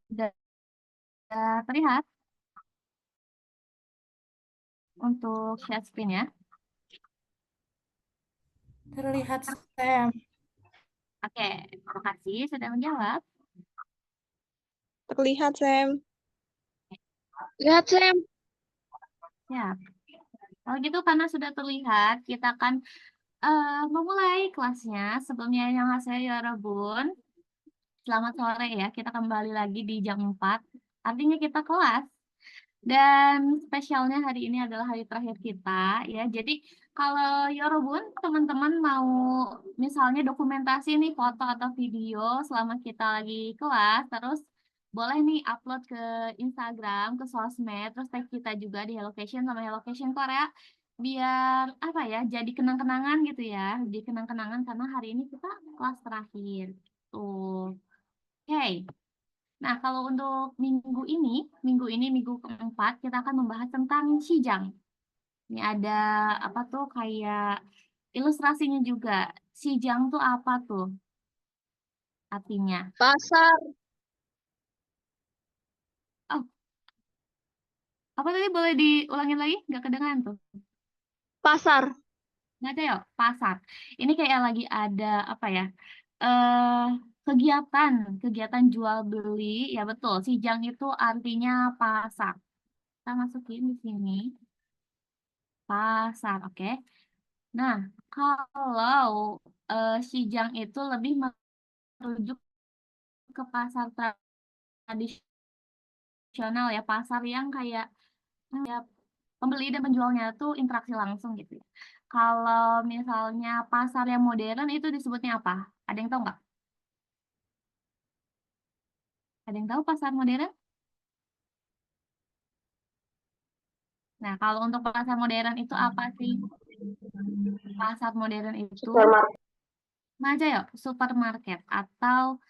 Sudah terlihat untuk share screen ya. Terlihat, Sam. Oke, terima kasih sudah menjawab. Terlihat, Sam. Lihat, Sam. Ya, kalau gitu karena sudah terlihat, kita akan memulai kelasnya. Sebelumnya yang saya Yorobun. Selamat sore ya, kita kembali lagi di jam 4. Artinya kita kelas. Dan spesialnya hari ini adalah hari terakhir kita ya. Jadi kalau Yorobun teman-teman mau misalnya dokumentasi nih foto atau video selama kita lagi kelas, terus boleh nih upload ke Instagram, ke sosmed, terus tag kita juga di Hellocation sama Hellocation Korea biar apa ya, jadi kenang-kenangan gitu ya. Jadi kenang-kenangan karena hari ini kita kelas terakhir. Tuh. Oke. Nah, kalau untuk minggu keempat, kita akan membahas tentang Xijang. Ini ada apa tuh kayak ilustrasinya juga. Xijang tuh apa tuh artinya? Pasar. Oh, apa tadi boleh diulangin lagi? Nggak kedengaran tuh. Pasar. Nggak ada ya? Pasar. Ini kayak lagi ada apa ya? Eh kegiatan jual beli. Ya betul, Xijang itu artinya pasar. Kita masukin di sini. Pasar, oke. Nah, kalau Xijang itu lebih merujuk ke pasar tradisional ya, pasar yang kayak ya, pembeli dan penjualnya tuh interaksi langsung gitu ya. Kalau misalnya pasar yang modern itu disebutnya apa? Ada yang tahu nggak? Ada yang tahu pasar modern? Nah, kalau untuk pasar modern itu apa sih? Pasar modern itu Supermarket. aja ya, supermarket atau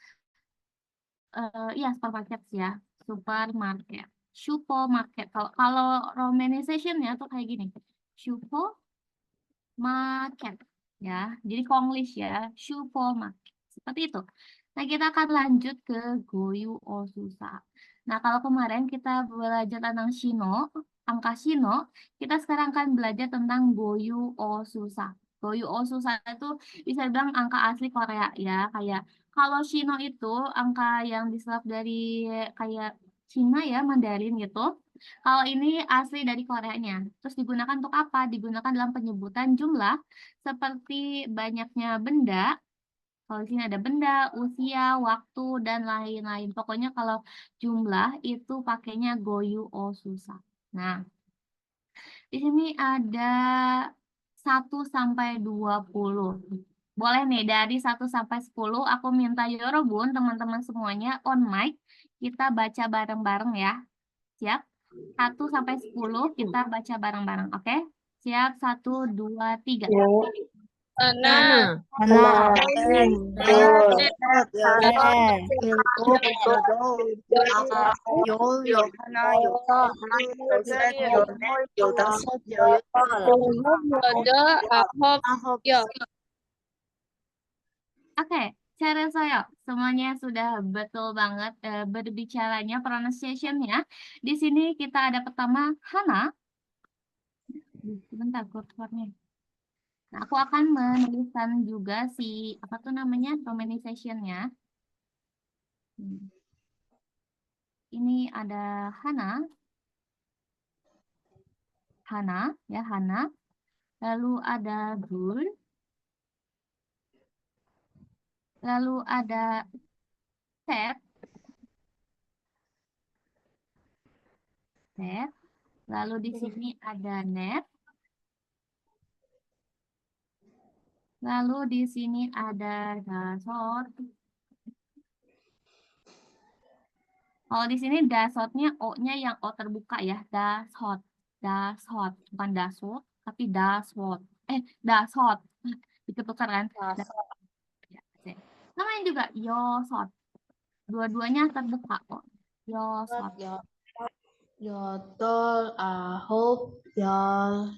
iya supermarket sih ya, supermarket, supermarket. Kalau romanization-nya tuh kayak gini, supermarket ya. Jadi Konglish ya, supermarket. Seperti itu. Nah, kita akan lanjut ke Goyu Osusa. Nah, kalau kemarin kita belajar tentang Shino, angka Shino, kita sekarang akan belajar tentang Goyu Osusa. Goyu Osusa itu bisa bilang angka asli Korea ya, kayak kalau Shino itu angka yang diserap dari kayak Cina ya, Mandarin gitu. Kalau ini asli dari Koreanya. Terus digunakan untuk apa? Digunakan dalam penyebutan jumlah seperti banyaknya benda. Kalau di sini ada benda, usia, waktu, dan lain-lain. Pokoknya kalau jumlah itu pakainya goyu osusa. Nah, di sini ada 1 sampai 20. Boleh nih, dari 1 sampai 10, aku minta Yorobun, teman-teman semuanya, on mic. Kita baca bareng-bareng ya. Siap? 1 sampai 10 kita baca bareng-bareng. Oke? Siap? 1, 2, 3. Mana? Haná. Ada, ahop, ya. Oke, cara saya semuanya sudah betul banget berbicaranya, pronunciation-nya. Di sini kita ada pertama Hana. Sebentar, keluarnya. Nah, aku akan menuliskan juga si apa tuh namanya romanization-nya. Ini ada Hana, Hana ya Hana. Lalu ada Gul. Lalu ada Seth, Seth. Lalu di sini ada Net. Lalu di sini ada Dasot. Kalau di sini Dasotnya O-nya yang O terbuka ya. Dasot. Dasot. Bukan Dasot, tapi Dasot. Dasot. Diketukar kan? Ya, oke. Namanya juga Yosot. Dua-duanya terbuka kok. Yosot. Yodol, ahop,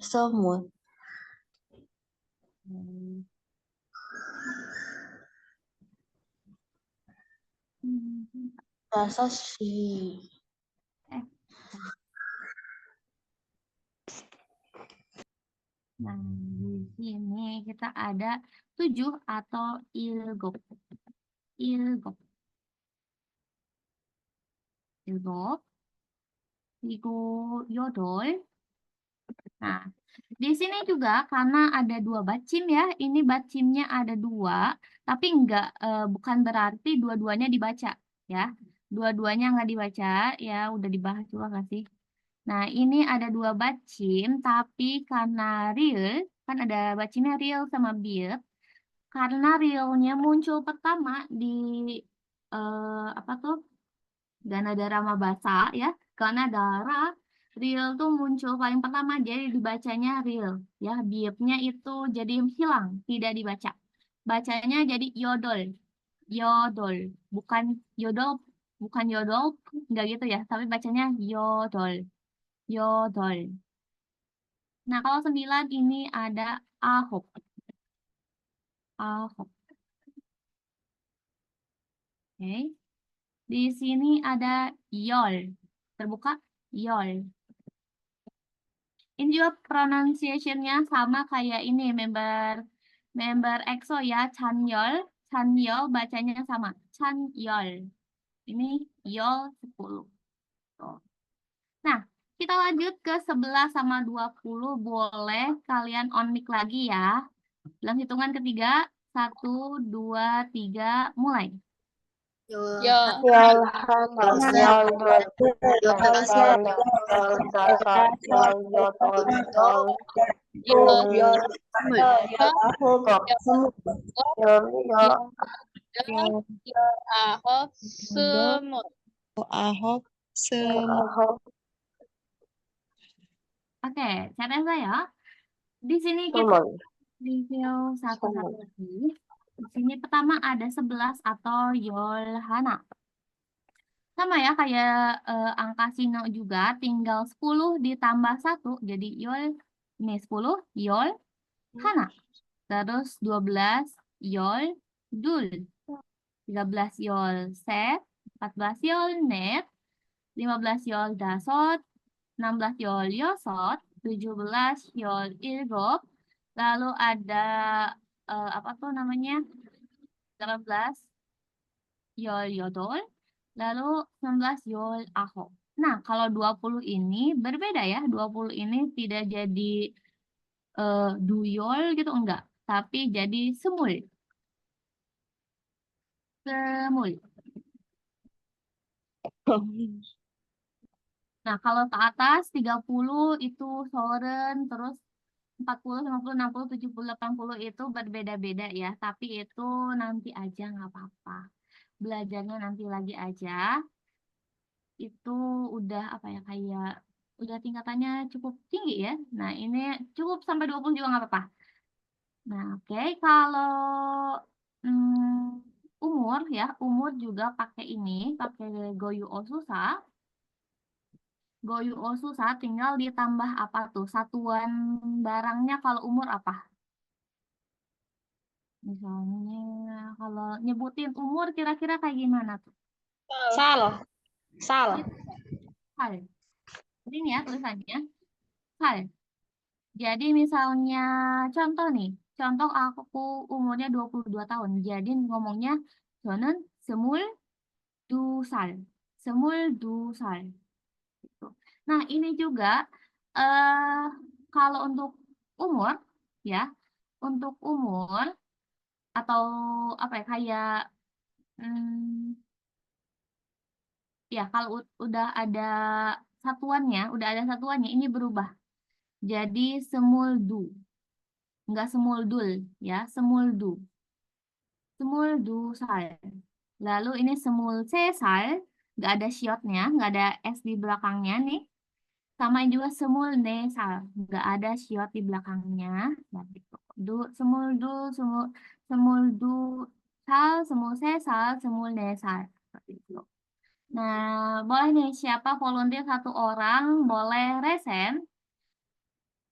semut. Hmm. 6시. Eh. Nah, di sini kita ada 7 atau ilgop. Ilgop. Ilgop. K리고 yodol. Nah, di sini juga karena ada 2 bacim ya. Ini bacimnya ada 2, tapi bukan berarti dua-duanya dibaca ya. Dua-duanya nggak dibaca ya, udah dibahas juga nggak sih? Nah, ini ada 2 bacim, tapi karena real, kan ada bacimnya real sama build. Karena realnya muncul pertama di apa tuh? Ganadara Mabasa ya. Ganadara real tuh muncul paling pertama, jadi dibacanya real ya. Biepnya itu jadi hilang, tidak dibaca. Bacanya jadi yodol. Yodol, bukan yodol, bukan yodol, enggak gitu ya, tapi bacanya yodol. Yodol. Nah, kalau 9 ini ada ahok. Ahok. Oke. Di sini ada yol. Terbuka, yol. Ini juga pronunciation-nya sama kayak ini, member EXO ya, Chanyol. Chanyol bacanya sama, Chanyol. Ini yol 10. Tuh. Nah, kita lanjut ke 11 sama 20. Boleh kalian on mic lagi ya. Dalam hitungan ketiga, 1, 2, 3, mulai. Yo. 열하나, 열둘, 열셋, 열다섯, 열여덟, 열아홉, ahok, semut. ahok, 열아홉. Oke, catat saya. Di sini kita 스물. review satu-satu lagi. Di sini pertama ada 11 atau Yolhana. Sama ya kayak angka Sino juga, tinggal 10 ditambah 1 jadi Yol. Ini 10 Yol Hana. Terus 12 Yol Dul. 13 Yol Set. 14 Yol Net. 15 Yol Dasot. 16 Yol Yosot. 17 Yol Irgop. Lalu ada apa tuh namanya? 18 Yol Yodol. Lalu 19 Yol Ahok. Nah, kalau 20 ini berbeda ya. 20 ini tidak jadi duyol gitu, enggak. Tapi jadi semul. Semul. Nah, kalau ke atas 30 itu soren, terus 40, 50, 60, 70, 80 itu berbeda-beda ya. Tapi itu nanti aja nggak apa-apa. Belajarnya nanti lagi aja. Itu udah apa ya, kayak udah tingkatannya cukup tinggi ya. Nah, ini cukup sampai 20 juga nggak apa-apa. Nah, oke. Kalau umur ya, umur juga pakai ini, pakai Goyu Osusa. Goyu Osusa tinggal ditambah apa tuh? Satuan barangnya kalau umur apa? Misalnya kalau nyebutin umur kira-kira kayak gimana tuh? Sal. Sal. Hal. Jadi ini ya tulisannya. Hal. Jadi misalnya contoh nih. Contoh aku umurnya 22 tahun. Jadi ngomongnya 저는 22살. 22살. Gitu. Nah, ini juga kalau untuk umur ya, untuk umur atau apa ya, kayak ya kalau udah ada satuannya ini berubah. Jadi semuldu. Enggak semuldul ya, semuldu. Semuldusal. Lalu ini semulsesal, nggak ada syotnya, nggak ada S di belakangnya nih. Sama juga semulnesal, nggak ada syot di belakangnya. Nah, gitu. Semuldu, semuldu sal, semulsesal, semulnesal. Seperti itu. Nah, boleh nih siapa volunteer 1 orang, boleh resen,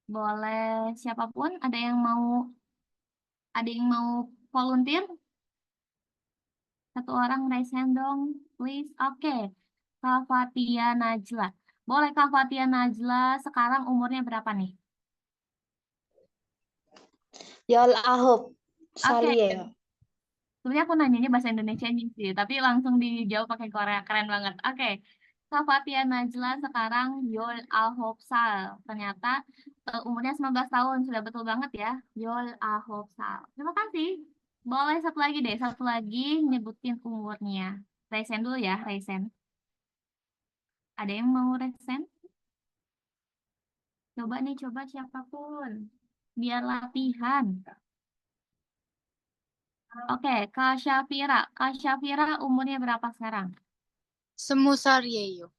boleh siapapun, ada yang mau volunteer Satu orang raise hand dong, please. Oke. Kak Fatia Najla. Boleh Kak Fatia Najla, sekarang umurnya berapa nih? Yol ahub. Oke. Salia. Sebenarnya aku nanyanya bahasa Indonesia sih, tapi langsung dijawab pakai Korea. Keren banget. Oke. Kak Fatia Najla sekarang Yol Ahopsal. Ternyata umurnya 19 tahun. Sudah betul banget ya. Yol Ahopsal. Terima kasih. Boleh satu lagi deh. Satu lagi nyebutin umurnya. Resen dulu ya, Resen. Ada yang mau resen? Coba nih, coba siapapun. Biar latihan. Oke, Kak Syafira. Kak Syafira umurnya berapa sekarang? Semusaryeyo.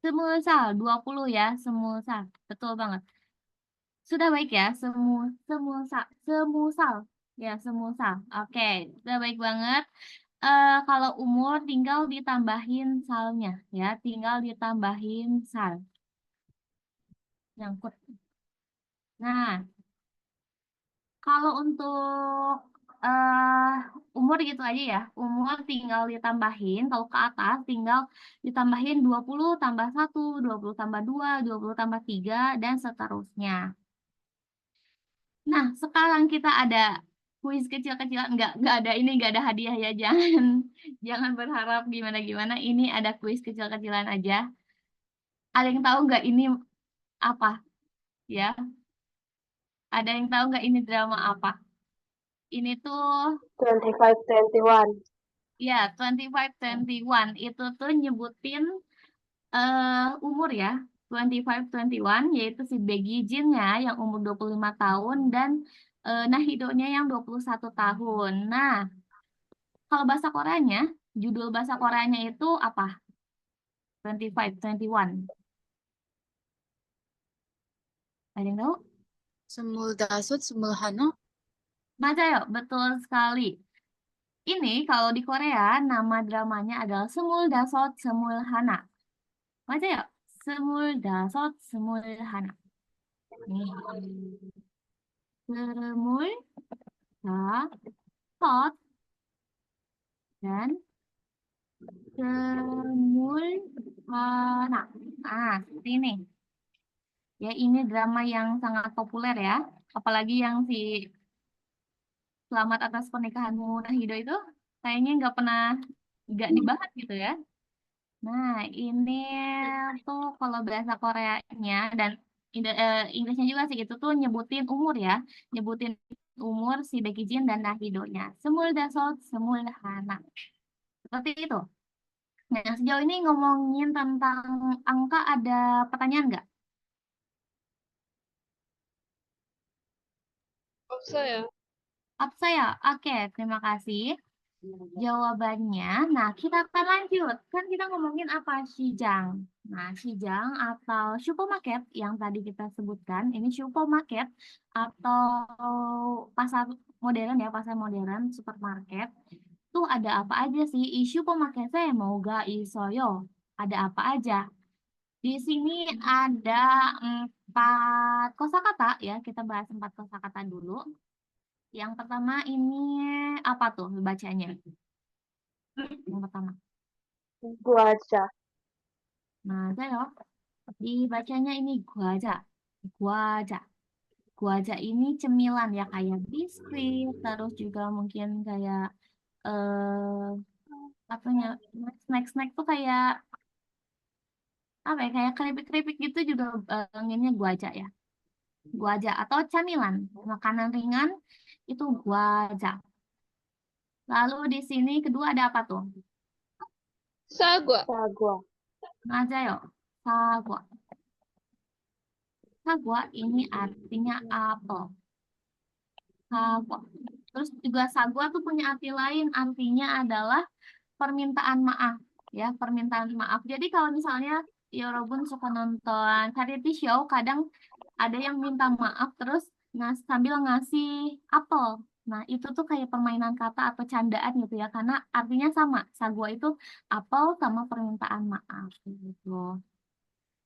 Semusal, 20 ya, semusal. Betul banget. Sudah baik ya, semusal. Ya, semusal. Oke, sudah baik banget. Kalau umur tinggal ditambahin salnya ya, tinggal ditambahin sal. Nyangkut. Nah, kalau untuk umur gitu aja ya. Umur tinggal ditambahin, kalau ke atas tinggal ditambahin 20 tambah 1, 20 tambah 2, 20 tambah 3, dan seterusnya. Nah, sekarang kita ada kuis kecil-kecilan. Nggak ada ini, nggak ada hadiah ya. Jangan berharap gimana-gimana. Ini ada kuis kecil-kecilan aja. Ada yang tahu nggak ini apa? Ya, ada yang tahu nggak ini drama apa? Ini tuh 25-21. ya 25-21 itu tuh nyebutin umur ya. 25-21 yaitu si Baekhyun Jin-nya yang umur 25 tahun dan Nahido-nya yang 21 tahun. Nah, kalau bahasa Koreanya, judul bahasa Koreanya itu apa? 25-21. Ada yang tahu? Semul-dasut, semul-hana. 맞아요, betul sekali. Ini kalau di Korea nama dramanya adalah Semul Dasot Semul Hana. 맞아요. Semul Dasot Semul Hana. Nih. Semul Dasot dan Semul Hana. Ah, seperti ini. Ya, ini drama yang sangat populer ya. Apalagi yang si Selamat atas pernikahanmu Nahido itu kayaknya nggak dibahas gitu ya. Nah, ini tuh kalau bahasa Koreanya dan Inggrisnya juga sih itu tuh nyebutin umur ya. Nyebutin umur si Baekhyun dan Nahido-nya. Semul dasot, semul hana. Seperti itu. Nah, sejauh ini ngomongin tentang angka ada pertanyaan nggak? saya. Apa saya? Oke, terima kasih. Jawabannya, nah kita akan lanjut. Kan kita ngomongin apa? Shijang. Nah, Shijang atau supermarket yang tadi kita sebutkan, ini supermarket atau pasar modern ya, pasar modern, supermarket. Itu ada apa aja sih? I supermarket saya mau ga isoyo. Ada apa aja? Di sini ada 4 kosakata ya, kita bahas 4 kosakata dulu. Yang pertama ini apa tuh bacanya? Yang pertama. Guaca. Nah, saya dibacanya ini guaja. Guaja. Guaja ini cemilan ya kayak biskuit, terus juga mungkin kayak apa ya? Snack-snack tuh kayak apa ya? Kayak keripik-keripik gitu juga inginnya guaja ya. Guaja atau camilan, makanan ringan itu guaja. Lalu di sini kedua ada apa tuh? Sagwa. Sagwa. Aja yuk. Sagwa. Sagwa ini artinya apel. Sagwa. Terus juga sagwa tuh punya arti lain. Artinya adalah permintaan maaf. Ya, permintaan maaf. Jadi kalau misalnya Yorobun suka nonton variety show, kadang ada yang minta maaf terus sambil ngasih apel. Nah, itu tuh kayak permainan kata atau candaan gitu ya. Karena artinya sama. Sagwa itu apel sama permintaan maaf. Gitu.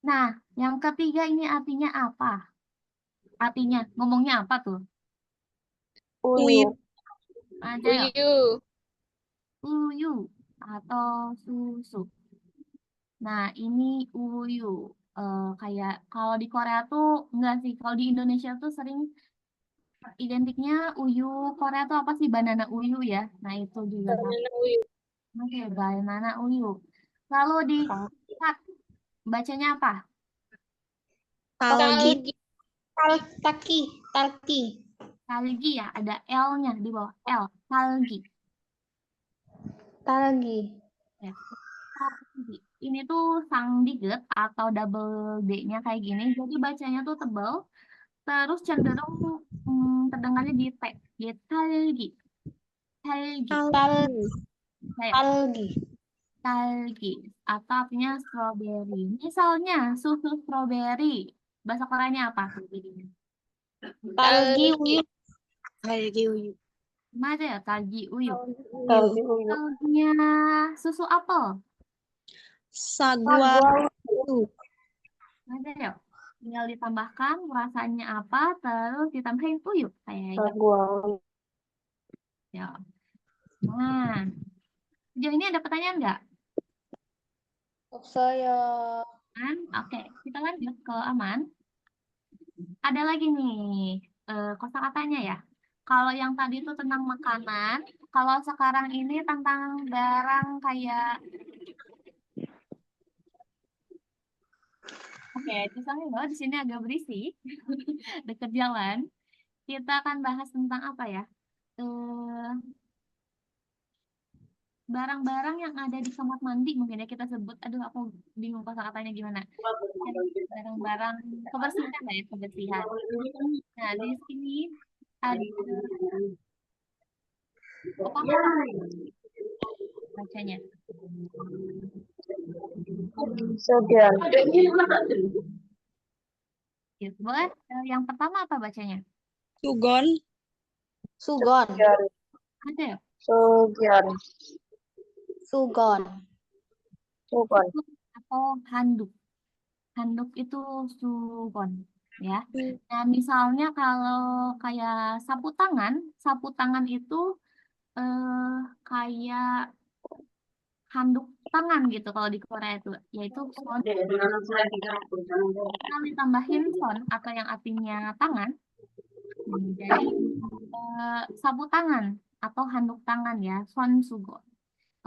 Nah, yang ketiga ini artinya apa? Artinya, ngomongnya apa tuh? Uyu. Aja yuk. Uyu. uyu atau susu. Nah, ini uyu. Kayak kalau di Korea tuh enggak sih. Kalau di Indonesia tuh sering identiknya uyu. Korea tuh apa sih? Banana uyu ya. Nah, itu juga. Banana uyu. Oke, banana uyu. Lalu di bacanya apa? Talgi. Talgi. Talki. Talki. Talgi ya, ada L-nya di bawah. L, talgi. Talgi. Ya. Talgi. Ini tuh sangdiget atau double D-nya kayak gini. Jadi bacanya tuh tebal. Terus cenderung terdengarnya di T. Di talgi. Talgi. Talgi. Kayak Talgi. talgi. Atau artinya strawberry. Misalnya susu strawberry. Bahasa Koreanya apa? Talgi uyu. Talgi uyu. Gimana aja ya? Talgi uyu. Talgi uyu. Misalnya susu apel. Sagwa uyu. Ada ya. Tinggal ditambahkan rasanya apa, terus ditambahin uyu. Kayak gitu. Sagwa uyu. Ya. Nah, sejauh ini ada pertanyaan nggak? Saya. Oke, kita lanjut ke Aman. Ada lagi nih kosakatanya ya. Kalau yang tadi itu tentang makanan, kalau sekarang ini tentang barang kayak Oke, misalnya loh di sini agak berisik, dekat jalan. Kita akan bahas tentang apa ya? Barang-barang yang ada di kamar mandi mungkin ya kita sebut. Aduh, aku bingung kosakatanya gimana. Barang-barang kebersihan lah ya, kebersihan. Nah, di sini ada apa bacanya? Segan. Gitu. Boleh? Yang pertama apa bacanya? Sugon. Sugon. Segan. Ada ya? Segan. Sugon. Sugan. Atau handuk. Handuk itu sugon, ya. Nah, misalnya kalau kayak sapu tangan itu kayak handuk tangan gitu kalau di Korea itu, yaitu son. Kalau ditambahin son atau yang artinya tangan, jadi sapu tangan atau handuk tangan ya, son sugon.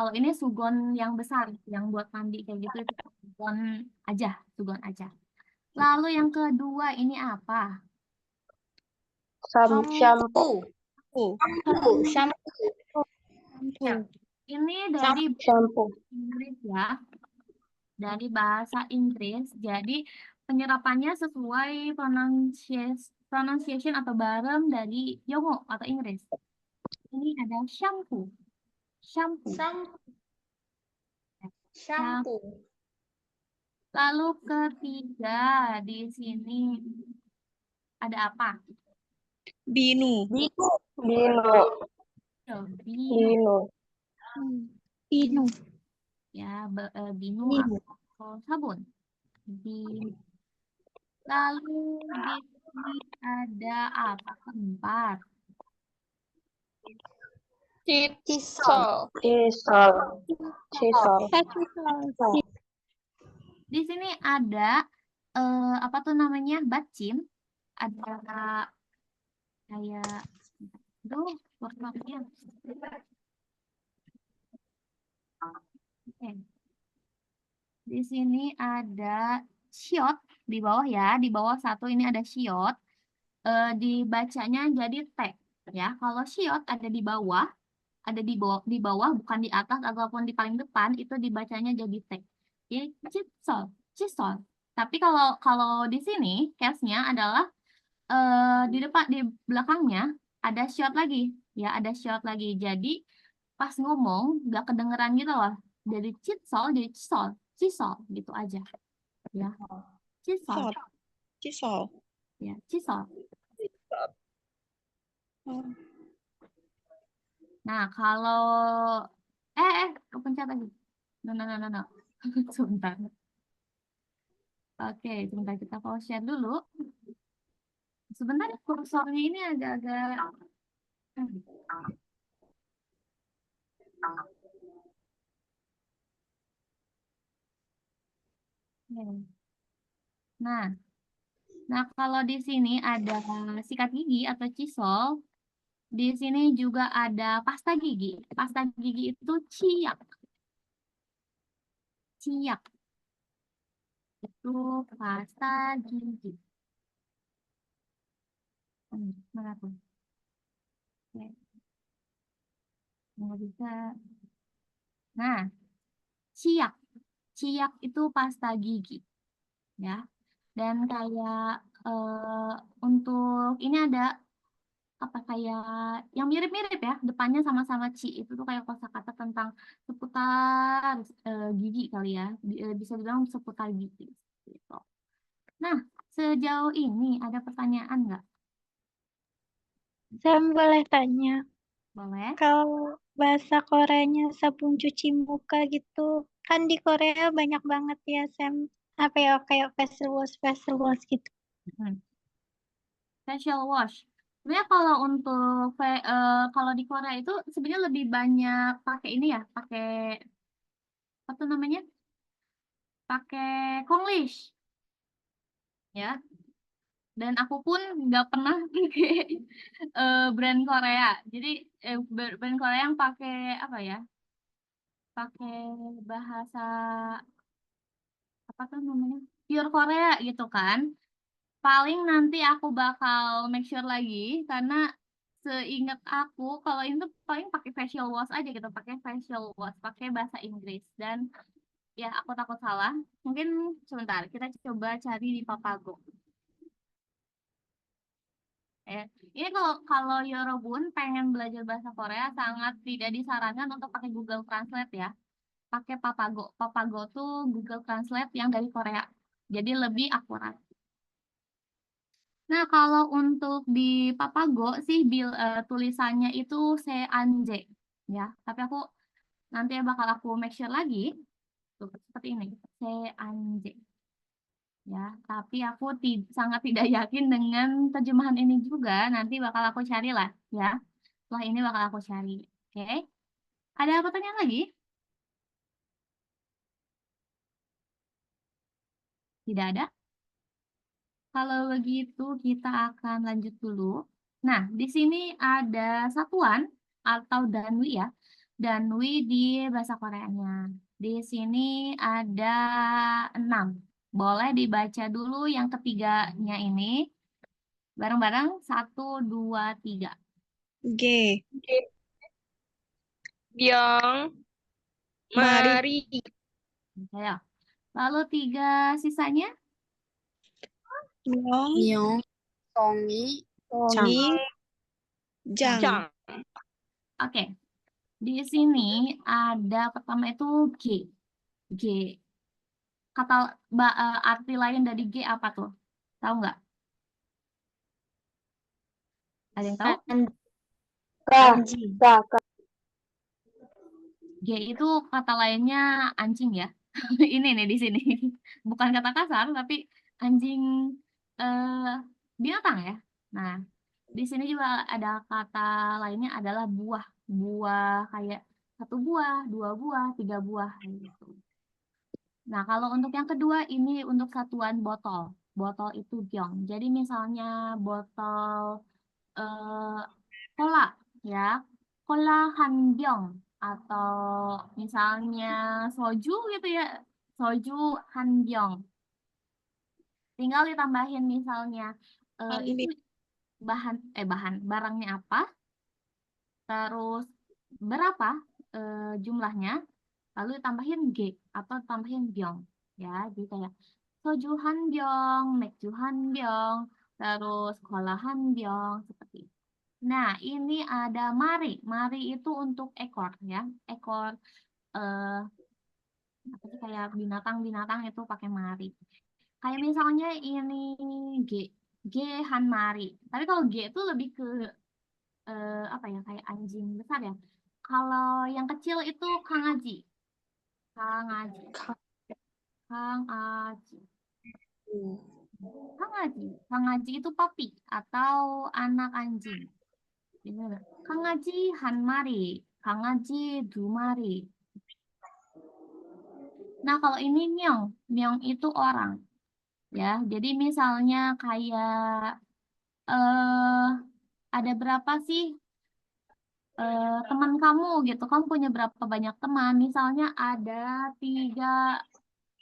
Kalau ini sugon yang besar, yang buat mandi kayak gitu, itu sugon aja. Lalu yang kedua ini apa? Shampoo. Shampoo. Ya, ini dari Shampoo. Inggris ya, dari bahasa Inggris. Jadi penyerapannya sesuai pronunciation atau barem dari Yongo atau Inggris. Ini ada shampoo. Shampoo. Shampoo. Lalu ketiga di sini ada apa? Binu. Bino. Tuh, Bino. Binu. ya binu Binu. atau sabun. Lalu di sini ada apa? Keempat. Chisel. Chisel. Chisel. Di sini ada apa tuh namanya? Bacin. Ada kayak warnanya. Oke. Di sini ada shiot di bawah ya. Di bawah satu ini ada shiot. Dibacanya jadi T ya. Kalau shiot ada di bawah, di bawah bukan di atas ataupun di paling depan, itu dibacanya jadi T. Jadi chisel, chisel. Tapi kalau kalau di sini case-nya adalah di depan, di belakangnya ada shot lagi, ya ada shot lagi. Jadi pas ngomong nggak kedengeran gitu loh. Dari chisel jadi chisel, chisel gitu aja, ya. Chisel, Chisel. ya chisel. Nah kalau kepencet lagi. No, no, no, no, no. Sebentar. Oke, sebentar kita pause share dulu. Sebentar kursornya ini agak-agak Oke. Nah, kalau di sini ada sikat gigi atau chisel, di sini juga ada pasta gigi. Pasta gigi itu ciak. Ciak itu pasta gigi. Mana tuh? Oke, nggak bisa. Nah, ciak. Ciak itu pasta gigi, ya. Dan kayak untuk ini ada apa kayak yang mirip-mirip ya, depannya sama-sama ci itu tuh kayak kosakata tentang seputar gigi kali ya. Bisa dibilang seputar gigi gitu. Nah, sejauh ini ada pertanyaan nggak? Sam boleh tanya, Boleh? kalau bahasa Koreanya sabun cuci muka gitu, kan di Korea banyak banget ya Sam, apa ya kayak facial wash gitu. Hmm. Facial wash. Sebenarnya kalau untuk kalau di Korea itu sebenarnya lebih banyak pakai ini ya, pakai apa tuh namanya? Pakai Konglish ya. Dan aku pun nggak pernah pakai brand Korea. Jadi brand Korea yang pakai apa ya? Pakai bahasa apa tuh namanya? Pure Korea gitu kan. Paling nanti aku bakal make sure lagi karena seingat aku kalau itu paling pakai facial wash aja gitu, pakai facial wash, pakai bahasa Inggris dan ya aku takut salah. Mungkin sebentar kita coba cari di Papago. Ini kalau kalau Yorobun pengen belajar bahasa Korea sangat tidak disarankan untuk pakai Google Translate ya. Pakai Papago. Papago tuh Google Translate yang dari Korea. Jadi lebih akurat. Nah, kalau untuk di Papago sih tulisannya itu Seanje ya. Tapi aku nanti bakal aku make sure lagi tuh seperti ini. Seanje ya. Tapi aku sangat tidak yakin dengan terjemahan ini juga. Nanti bakal aku cari lah ya. Setelah ini bakal aku cari. Oke. Ada pertanyaan lagi? Tidak ada? Kalau begitu kita akan lanjut dulu. Nah, di sini ada satuan atau danwi ya. Danwi di bahasa Koreanya. Di sini ada 6. Boleh dibaca dulu yang ketiganya ini. Bareng-bareng. 1, 2, 3. G, Byung, Mari, Mari, Ayo. Lalu 3 sisanya. Myong, Myung, Songi, Songi, Jang. Chang. Oke. Di sini ada pertama itu G. G. Kata arti lain dari G apa tuh? Tahu nggak? Ada yang tahu? Anjing. G itu kata lainnya anjing ya. Ini nih di sini. Bukan kata kasar tapi anjing eh, binatang ya. Nah, di sini juga ada kata lainnya adalah buah. Buah kayak 1 buah, 2 buah, 3 buah gitu. Nah, kalau untuk yang kedua ini untuk satuan botol. Botol itu byong. Jadi misalnya botol cola ya. Cola hanbyong atau misalnya soju gitu ya. Soju hanbyong. Tinggal ditambahin misalnya itu Hanbi, barangnya apa, terus berapa jumlahnya, lalu tambahin G atau tambahin byong ya. Jadi kayak sojuhan byong, mekjuhan byong, terus kolahan byong seperti itu. Nah, ini ada mari. Mari itu untuk ekor ya. Ekor eh apa sih kayak binatang-binatang itu pakai mari. Kayak misalnya ini G. G han mari. Tapi kalau G itu lebih ke apa ya kayak anjing besar ya. Kalau yang kecil itu kangaji. Kangaji. Kangaji. Kangaji. Kangaji itu papi atau anak anjing. Gimana? Kangaji hanmari. Kangaji dumari. Nah, kalau ini myong. Myong itu orang. Ya, jadi misalnya kayak eh ada berapa sih teman kamu gitu? Kamu punya berapa banyak teman? Misalnya ada 3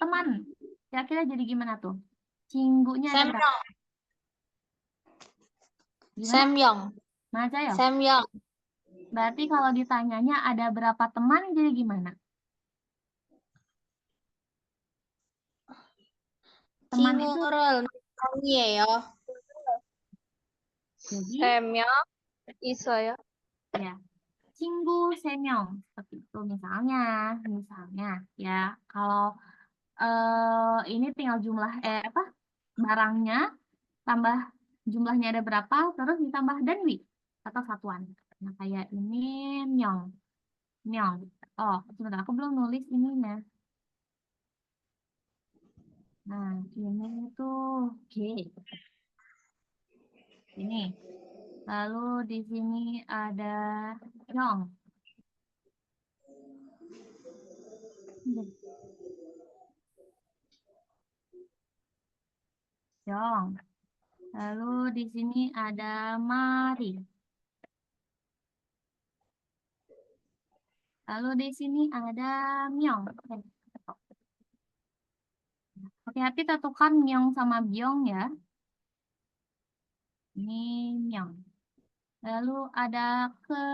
teman. Kira-kira jadi gimana tuh? Cinggunya ada berapa? Gimana? Samyang. Baca ya? Samyang. Berarti kalau ditanyanya ada berapa teman, jadi gimana? Teman itu 친구를 명이에요. jadi Semya 있어요. ya cinggu senyong seperti itu misalnya ya kalau ini tinggal jumlah apa barangnya tambah jumlahnya ada berapa terus ditambah danwi atau satuan. Nah kayak ini nyong nyong. Oh sebentar aku belum nulis ininya. Nah ini tuh oke ini lalu di sini ada nyong. Yong. Lalu di sini ada mari. Lalu di sini ada myong. Hati-hati tentukan myong sama byong ya. Ini myong. Lalu ada ke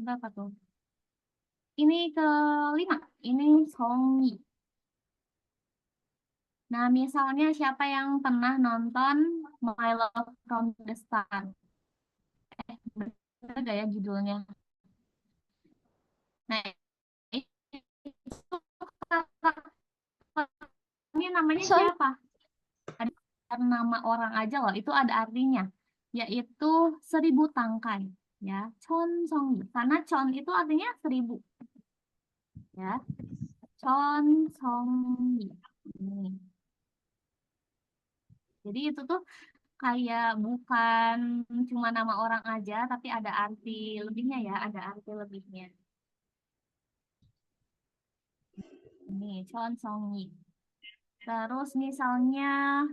berapa tuh? Ini ke-5. Ini songyi. Nah, misalnya siapa yang pernah nonton My Love from the Start? Bener gak ya judulnya? Nah, itu karakternya namanya siapa? Ada nama orang aja loh, itu ada artinya, yaitu 1000 tangkai. Ya, chon songyi. Karena chon itu artinya 1000. Ya, chon songyi. Ini. Jadi itu tuh kayak bukan cuma nama orang aja, tapi ada arti lebihnya ya, ada arti lebihnya. Ini chon songyi. Terus misalnya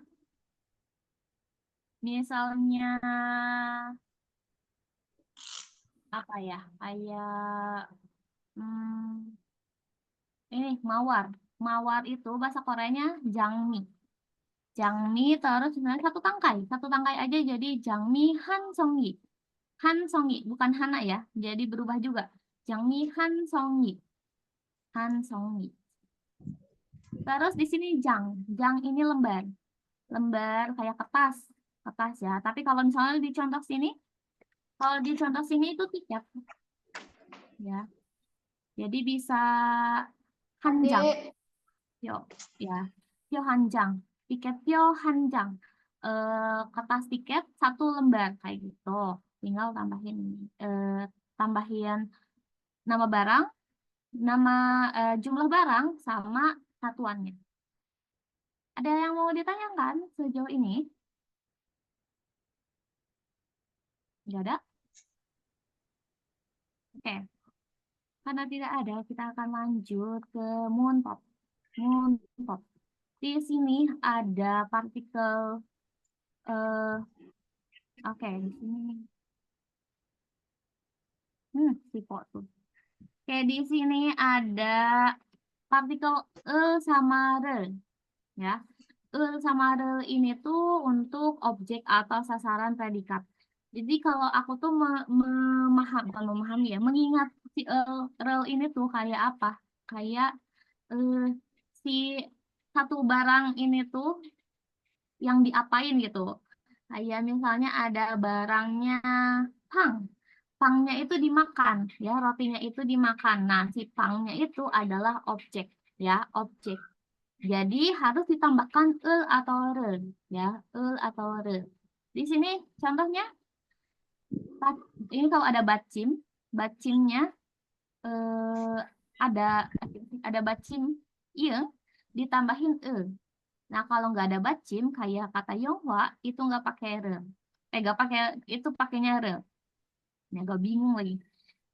apa ya? Kayak ini mawar. Mawar itu bahasa Koreanya jangmi. Jangmi terus sebenarnya satu tangkai aja jadi jangmi han songyi. Han songyi bukan hana ya, jadi berubah juga. Jangmi han songyi. Han songyi. Terus di sini jang ini lembar. Lembar kayak kertas, kertas ya. Tapi kalau misalnya di contoh sini, kalau di contoh sini itu tiket, ya. Jadi bisa hanjang, yo, ya, yo hanjang, tiket yo hanjang, kertas tiket 1 lembar kayak gitu. Tinggal tambahin nama barang, nama jumlah barang sama satuannya. Ada yang mau ditanyakan sejauh ini? Nggak ada? Oke. Karena tidak ada, kita akan lanjut ke Moontop. Moontop. Di sini ada partikel, oke, di sini. Tipo tuh. Oke, di sini ada partikel E sama R. Ya. E sama R ini tuh untuk objek atau sasaran predikat. Jadi kalau aku tuh memahami ya, mengingat si rel ini tuh kayak apa? Kayak si satu barang ini tuh yang diapain gitu. Kayak misalnya ada barangnya pang. Pangnya itu dimakan, ya rotinya itu dimakan. Nah, si pangnya itu adalah objek, ya objek. Jadi harus ditambahkan atau re, ya atau re. Di sini contohnya ini kalau ada bacim, bacimnya ada bacim iya ditambahin Nah kalau nggak ada bacim kayak kata Yonghwa itu nggak pakai re, nggak pakai itu pakainya re. Ya agak bingung lagi.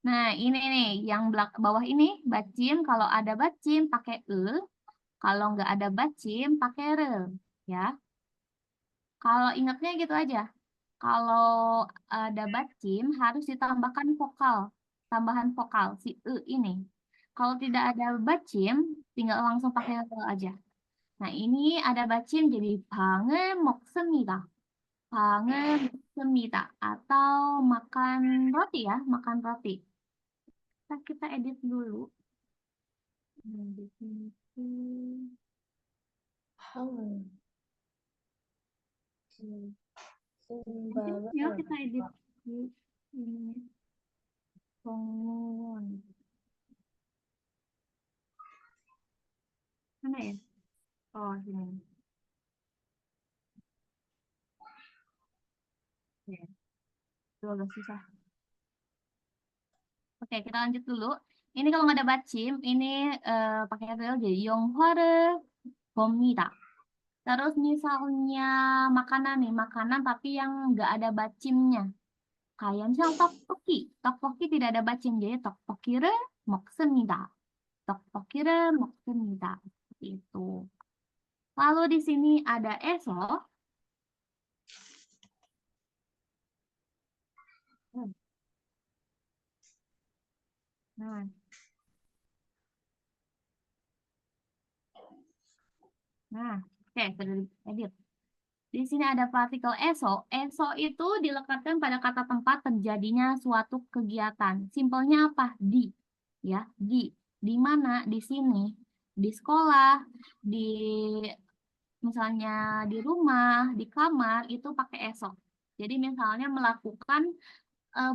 Nah, ini nih yang bawah ini bacim. Kalau ada bacim pakai e, kalau nggak ada bacim pakai re, ya. Kalau ingatnya gitu aja. Kalau ada bacim harus ditambahkan vokal, tambahan vokal si e ini. Kalau tidak ada bacim, tinggal langsung pakai re aja. Nah, ini ada bacim jadi 방을 먹습니다. 방을 먹습니다. Atau makan roti ya, makan roti. Kita edit dulu. Nah, di sini tuh. Yuk kita edit dulu. Ini. Bangun. Mana ya? Oh, sini. Ya, itu agak susah. Oke, kita lanjut dulu. Ini kalau nggak ada bacim, ini pakai real jadi 영화를 봅니다. Terus misalnya makanan nih, makanan tapi yang nggak ada bacimnya. Kayak misal tteokbokki. Tteokbokki tidak ada bacim, jadi 떡볶이를 먹습니다. 떡볶이를 먹습니다. Seperti itu. Lalu di sini ada eso. Nah. Nah, oke, sudah edit. Di sini ada partikel eso. Eso itu dilekatkan pada kata tempat terjadinya suatu kegiatan. Simpelnya apa? Di. Ya, di. Di mana? Di sini. Di sekolah, di misalnya di rumah, di kamar, itu pakai eso. Jadi misalnya melakukan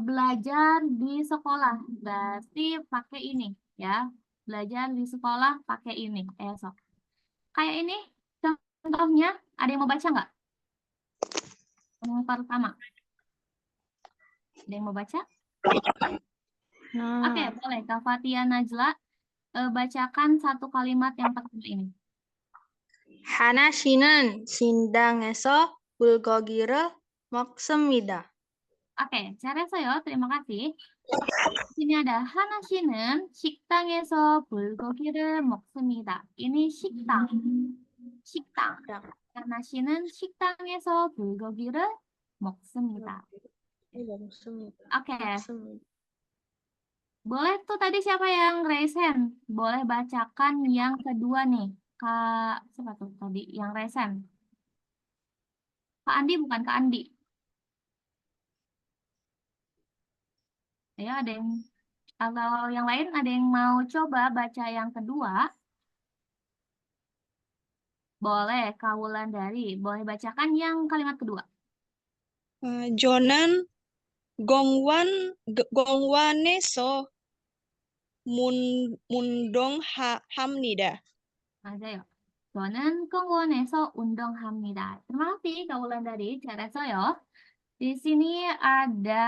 belajar di sekolah, berarti pakai ini. Ya, belajar di sekolah pakai ini, eso. Kayak ini, contohnya, ada yang mau baca nggak? Yang pertama. Ada yang mau baca? Oke, boleh. Kak Fatia Najla, bacakan satu kalimat yang pertama ini. 하나 씨는 신당에서 불고기를 먹습니다. Oke, 잘했어요. Terima kasih. Di sini ada 하나 씨는 식당에서 불고기를 먹습니다. Ini 식당. 식당. 하나 씨는 식당에서 불고기를 먹습니다. Oke. Boleh tuh tadi siapa yang raise hand? Boleh bacakan yang kedua nih. Kak, siapa tuh tadi yang raise hand? Kak Andi bukan Kak Andi. Ya, ada yang, atau yang lain ada yang mau coba baca yang kedua? Boleh, Kak Wulandari. Boleh bacakan yang kalimat kedua. 저는 공원에서 운동합니다. 맞아요. 저는 공원에서 운동합니다. Terima kasih Kak Wulandari. 잘했어요. Di sini ada,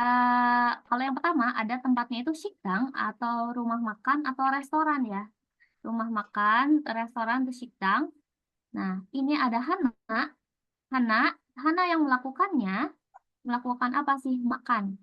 kalau yang pertama ada tempatnya itu 식당 atau rumah makan atau restoran ya. Rumah makan, restoran itu 식당. Nah, ini ada Hana. Hana yang melakukan apa sih? Makan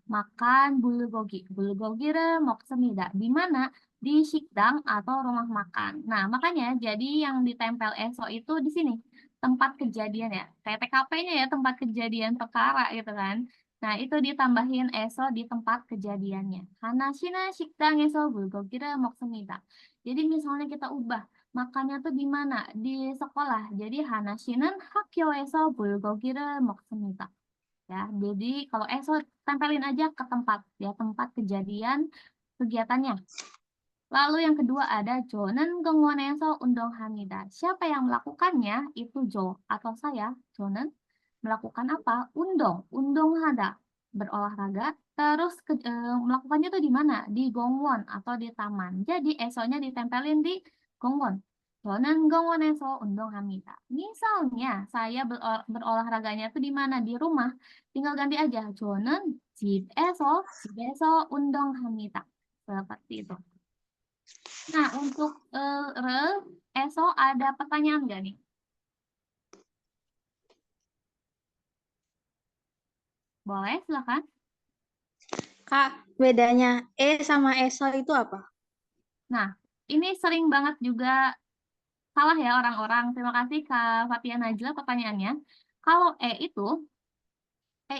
bulgogi. Bulgogi를 먹습니다. Di mana? Di 식당 atau rumah makan. Nah, makanya jadi yang ditempel eso itu di sini. Tempat kejadian ya. Kayak TKP-nya ya, tempat kejadian perkara gitu kan. Nah, itu ditambahin eso di tempat kejadiannya. 하나씨는 식당에서 bulgogi를 먹습니다. Jadi misalnya kita ubah. Makannya tuh di mana? Di sekolah. Jadi 하나씨는 학교에서 bulgogi를 먹습니다. Ya, jadi kalau eso tempelin aja ke tempat ya, tempat kejadian kegiatannya. Lalu yang kedua ada 저는 공원에서 운동합니다. Siapa yang melakukannya? Itu Jo atau saya. 저는 melakukan apa? 운동하다, berolahraga. Terus melakukannya tuh di mana? Di 공원 atau di taman. Jadi esonya ditempelin di 공원. 저는 공원에서 운동합니다. Misalnya saya berolahraganya tuh di mana? Di rumah. Tinggal ganti aja. 저는 집에서 운동합니다. Seperti itu. Nah, untuk eso ada pertanyaan nggak nih? Boleh, silakan. Kak, bedanya sama eso itu apa? Nah, ini sering banget juga salah ya orang-orang. Terima kasih Kak Fatia Najla pertanyaannya. Kalau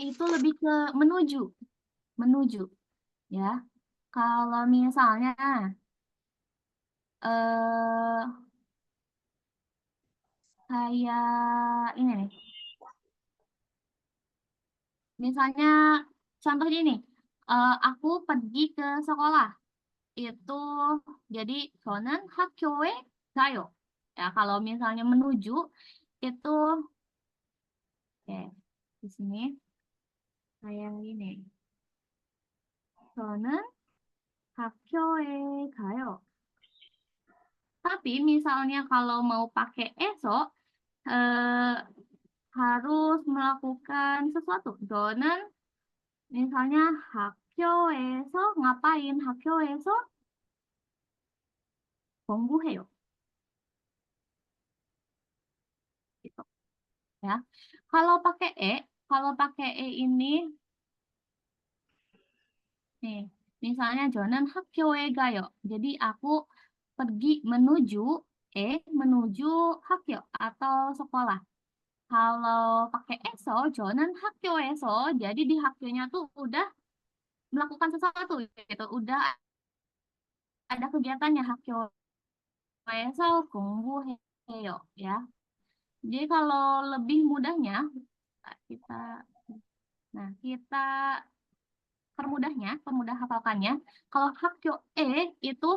itu lebih ke menuju, menuju ya. Kalau misalnya eh kayak ini nih. Misalnya contohnya ini, aku pergi ke sekolah. Itu jadi 저는 학교에 가요. Ya, kalau misalnya menuju itu di sini kayak ini. 저는 학교에 가요. Tapi misalnya kalau mau pakai esok harus melakukan sesuatu. 저는 misalnya 학교에서 ngapain? 학교에서 공부해요. Gitu ya. Kalau pakai ini nih, misalnya 저는 학교에 가요. Jadi aku pergi menuju 학교 atau sekolah. Kalau pakai eso, 저는 학교에서, jadi di 학교nya tuh udah melakukan sesuatu gitu, udah ada kegiatannya 학교에서 공부해요 ya. Jadi kalau lebih mudahnya kita kita permudah hafalkannya. Kalau 학교 itu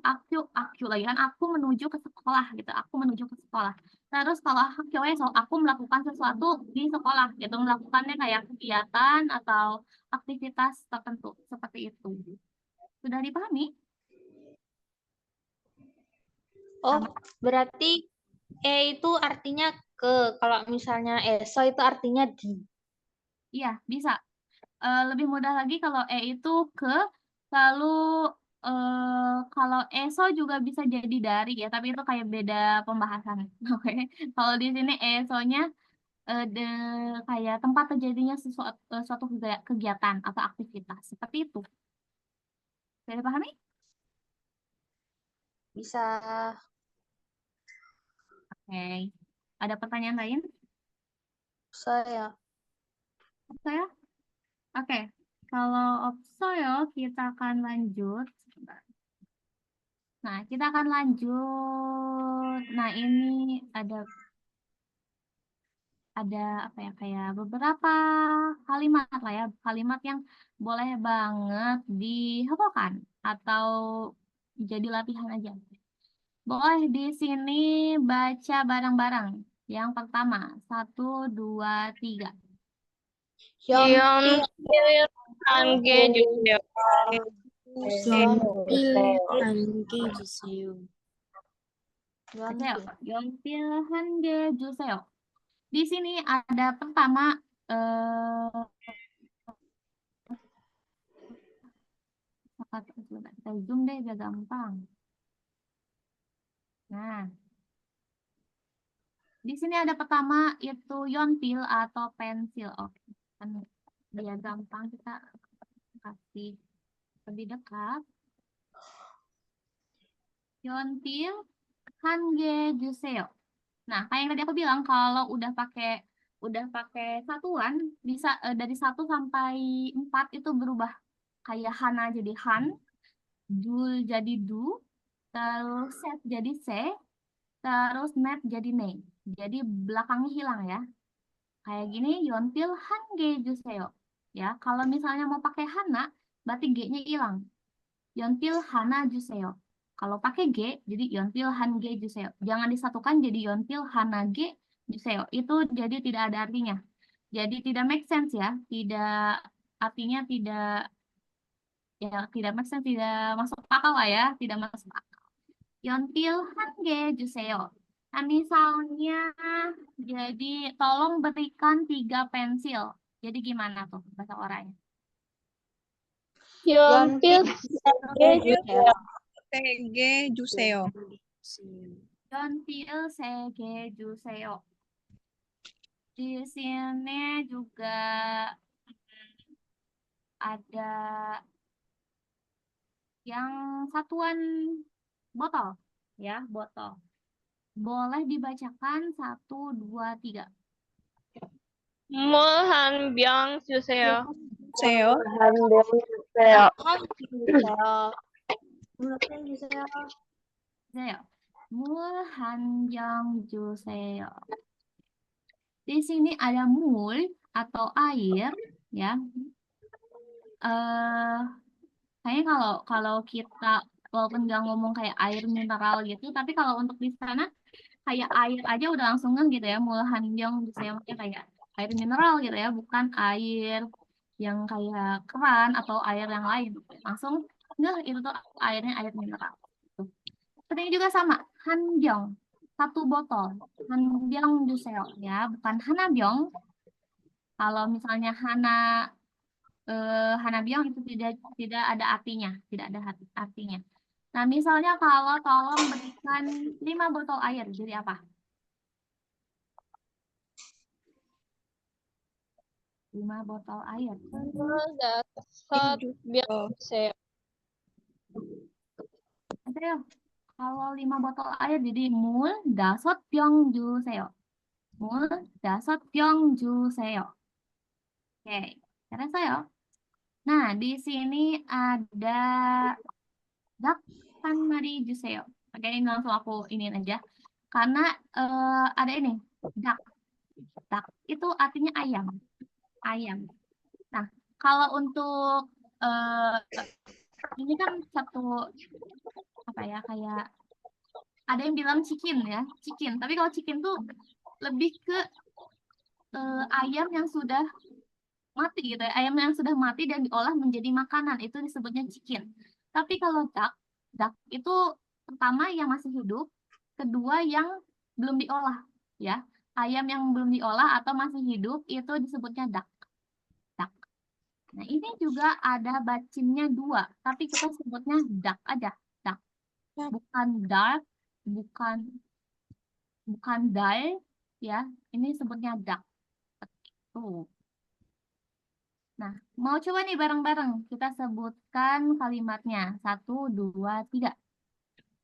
aku lagi kan aku menuju ke sekolah gitu. Aku menuju ke sekolah. Terus kalau 학교에서 aku melakukan sesuatu di sekolah gitu, melakukannya kayak kegiatan atau aktivitas tertentu seperti itu. Sudah dipahami? Oh, berarti itu artinya ke. Kalau misalnya eso itu artinya di. Iya, bisa. Lebih mudah lagi kalau itu ke, lalu kalau eso juga bisa jadi dari ya, tapi itu kayak beda pembahasan. Oke. Kalau di sini eso-nya kayak tempat terjadinya suatu kegiatan atau aktivitas seperti itu. Sudah dipahami? Bisa. Oke. Ada pertanyaan lain? Saya. Saya? Oke. Kalau opsoyo kita akan lanjut. Sebentar. Nah, kita akan lanjut. Nah, ini ada apa ya, kayak beberapa kalimat lah ya, kalimat yang boleh banget dihafalkan atau jadi latihan aja. Boleh di sini baca bareng-bareng. Yang pertama, 1, 2, 3. 연필 한 개 주세요. 연필 한개 주세요. Baca yuk. 연필 한 개 주세요. Di sini ada pertama kita zoom deh biar gampang. Nah, di sini ada pertama itu 연필 atau pensil. Oke, kan biar gampang kita kasih lebih dekat. 연필 한 개 주세요. Nah, kayak yang tadi aku bilang, kalau udah pakai satuan, bisa dari 1 sampai 4 itu berubah. Kayak hana jadi han, dul jadi du, terus set jadi se, terus net jadi ne. Jadi belakangnya hilang ya. Kayak gini, 연필 한 개 주세요. Ya, kalau misalnya mau pakai hana, berarti G-nya hilang. 연필 하나 주세요. Kalau pakai G, jadi 연필 한 개 주세요. Jangan disatukan jadi 연필 하나 개 주세요. Itu jadi tidak ada artinya. Jadi tidak make sense ya. Artinya tidak make sense, tidak masuk akal lah ya. Tidak masuk akal. 연필 한 개 주세요. Nah, misalnya, jadi tolong berikan 3 pensil. Jadi gimana tuh bahasa orangnya? 연필 세개 주세요. 연필 3개 주세요. Di sini juga ada yang satuan botol, ya, botol. Boleh dibacakan 1, 2, 3. 물 한 병 주세요. 한 주세요. 병 주세요. 주세요. 물좀 주세요. 주세요. 물 한 병 주세요. Di sini ada mul atau air, ya. Kayaknya kalau kita walaupun nggak ngomong kayak air mineral gitu, tapi kalau untuk di sana kayak air aja udah langsung ngeh gitu ya, mul han byong saya kayak air mineral gitu ya, bukan air yang kayak keran atau air yang lain. Langsung ngeh itu tuh airnya air mineral. Tuh. Sepertinya juga sama, han byong, satu botol. Han byong juseyo ya, bukan hana byong. Kalau misalnya hana byong itu tidak ada artinya, tidak ada artinya. Nah, misalnya kalau tolong berikan 5 botol air, jadi apa? 5 botol air. 물 다섯 병 주세요. Ayo, kalau 5 botol air jadi 물 다섯 병 주세요. 물 다섯 병 주세요. Oke, 잘했어요. Nah, di sini ada dak 한 마리 주세요. Oke, ini langsung aku iniin aja. Karena ada ini, dak. Dak itu artinya ayam. Ayam. Nah, kalau untuk ini kan satu apa ya, kayak ada yang bilang chicken ya, chicken. Tapi kalau chicken tuh lebih ke ayam yang sudah mati gitu ya, ayam yang sudah mati dan diolah menjadi makanan itu disebutnya chicken. Tapi kalau duck itu pertama yang masih hidup, kedua yang belum diolah ya. Ayam yang belum diolah atau masih hidup itu disebutnya duck. Duck. Nah, ini juga ada bacimnya 2, tapi kita sebutnya duck aja, duck. Bukan dark, bukan dal ya. Ini sebutnya duck. Tuh. Nah, mau coba nih bareng-bareng kita sebutkan kalimatnya. 1, 2, 3.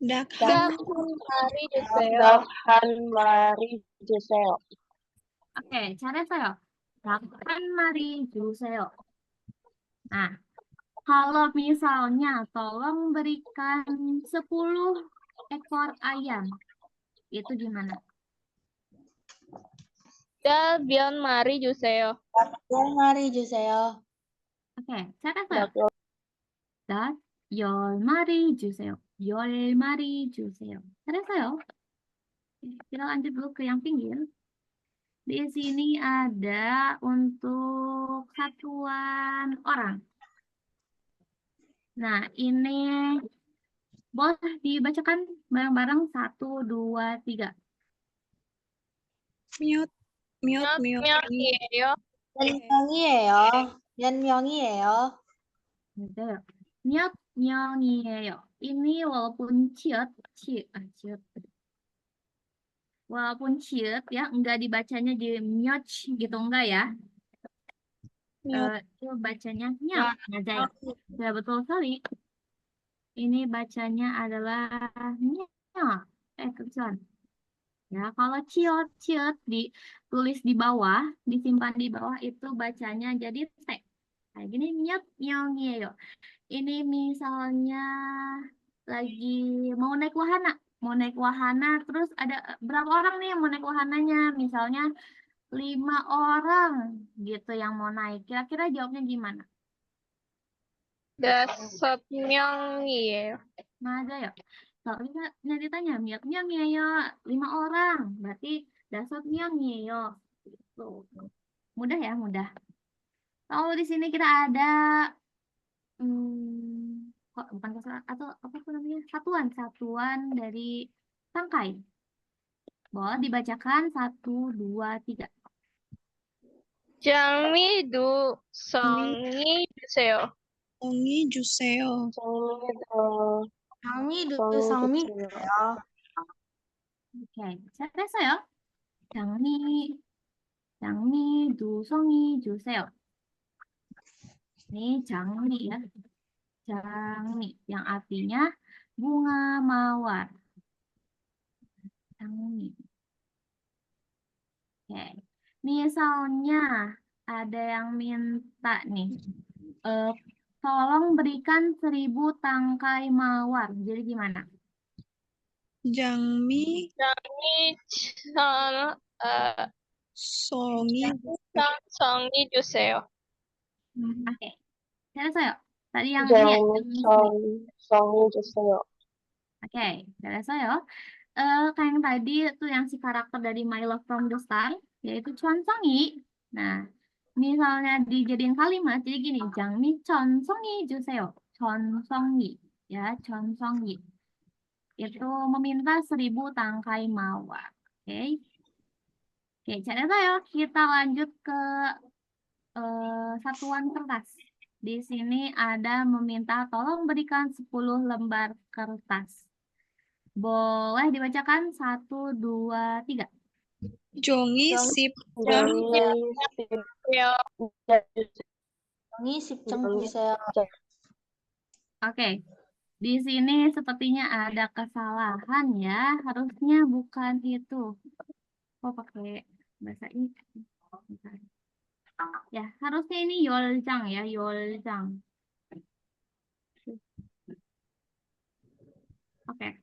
닭 한 마리 주세요. 닭 한 마리 주세요. Oke, cara saya. 닭 한 마리 주세요. Nah, kalau misalnya tolong berikan 10 ekor ayam. Itu gimana? 닭 몇 마리 주세요. 열 마리 주세요. Oke, cara saya. 닭 닭 10마리 주세요. 10마리 주세요. 잘했어요. Kita lanjut dulu ke yang pinggir. Di sini ada untuk satuan orang. Nah, ini boleh dibacakan bareng-bareng 1, 2, 3. 몇 명이에요? 몇 명이에요? 몇 명이에요? Betul. 몇 명이에요. Ini walaupun ciut, walaupun ciut ya, enggak dibacanya di myot gitu enggak ya. Itu bacanya nyat aja ya. Sudah betul sekali. Ini bacanya adalah nyat. Kecil. Ya, kalau ciot ditulis di bawah, disimpan di bawah itu bacanya jadi T. Kayak gini, nyet nyongyeyo. Ini misalnya lagi mau naik wahana. Mau naik wahana, terus ada berapa orang nih yang mau naik wahananya? Misalnya 5 orang gitu yang mau naik. Kira-kira jawabnya gimana? 다섯 명이에요. Nah, ya. Kalau bisa ditanya, miaknya ya 5 orang. Berarti dasarnya ya. Tuh. Mudah ya, mudah. Kalau di sini kita ada kok bukan kesalahan atau apa tuh namanya? Satuan dari tangkai. Boleh dibacakan 1, 2, 3. 장미두 성이 주세요. 장미 장미 성이 주세요. 주세요. Oke, 잘했어요. 장미 두성이 주세요. Ini jangmi ya. Jangmi yang artinya bunga mawar. Jangmi. Oke. Misalnya ada yang minta nih, tolong berikan 1000 tangkai mawar. Jadi gimana? 장미, 장미 천, 송이, 정리 주세요. Oke. Saya saya. Tadi yang ini ya. 정미 주세요. Oke. Saya. Kayak yang tadi itu yang si karakter dari My Love from the Star, yaitu Chonsongi. Nah, misalnya dijadiin kalimat, jadi gini, Jangmi Chonsongi juseyo. Chonsongi. Ya, Chonsongi. Itu meminta 1000 tangkai mawar. Oke. Oke, cara saya kita lanjut ke satuan kertas. Di sini ada meminta tolong berikan 10 lembar kertas. Boleh dibacakan 1, 2, 3. 종이, 십, 정리 주세요. Ini 10장 주세요. Oke. Di sini sepertinya ada kesalahan ya. Harusnya bukan itu. Oh, pakai bahasa Inggris. Bentar. Ya, harusnya ini yoljang ya, yoljang. Oke.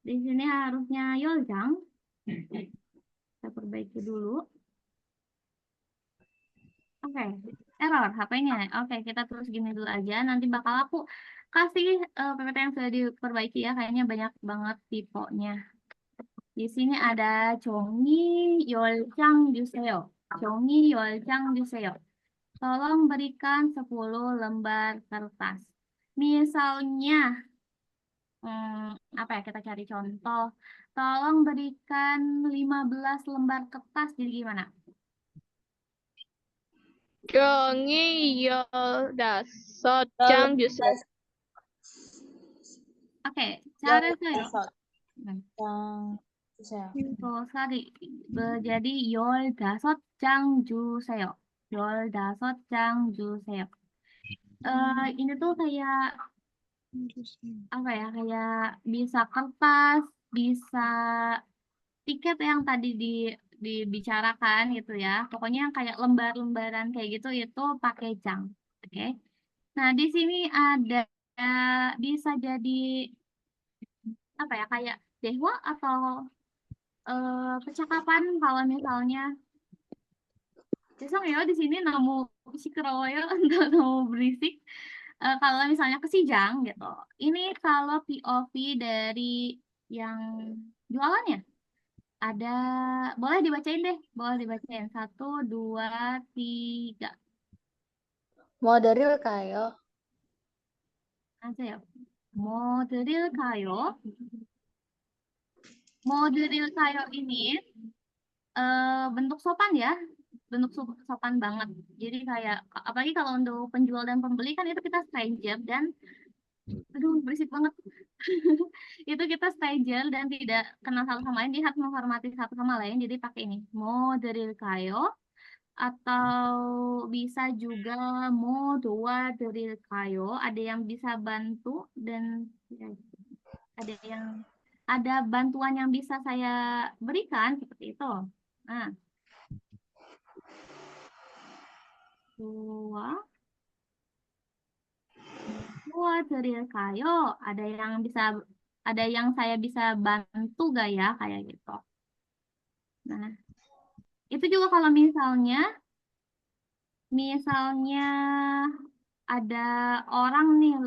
Di sini harusnya yoljang. Kita perbaiki dulu. Oke, error HP-nya. Oke, kita terus gini dulu aja. Nanti bakal aku kasih PPT yang sudah diperbaiki ya. Kayaknya banyak banget tipenya. Di sini ada 종이 10장 주세요. 종이 10장 주세요. Tolong berikan 10 lembar kertas. Misalnya, apa ya, kita cari contoh. Tolong berikan 15 lembar kertas. Jadi gimana? 종이 15장 주세요. Oke, cara saya. 15장 주세요. Sorry. Jadi 15장 주세요. 15장 주세요. Ini tuh kayak apa ya? Kayak bisa kertas, bisa tiket yang tadi dibicarakan gitu ya. Pokoknya yang kayak lembar-lembaran kayak gitu itu pakai jang. Oke. Nah, di sini ada bisa jadi apa ya? Kayak dewa atau percakapan kalau misalnya ya di sini namu sikroyo atau namu berisik. Kalau misalnya kesijang gitu. Ini kalau POV dari yang jualannya. Ada, boleh dibacain deh. Boleh dibacain. 1, 2, 3. Model kayo. Aja ya. Model kayo. Model kayo ini bentuk sopan ya. Bentuk sopan banget. Jadi kayak, apalagi kalau untuk penjual dan pembeli kan itu kita stranger dan aduh berisik banget. Itu kita stranger dan tidak kenal satu sama lain, dia harus menghormati satu sama lain. Jadi pakai ini, model kayo, atau bisa juga dua dari kayo. Ada yang bisa bantu dan ya, ada bantuan yang bisa saya berikan seperti itu. Nah, dua dari kayo. Ada yang saya bisa bantu gak ya kayak gitu. Nah, itu juga kalau misalnya ada orang nih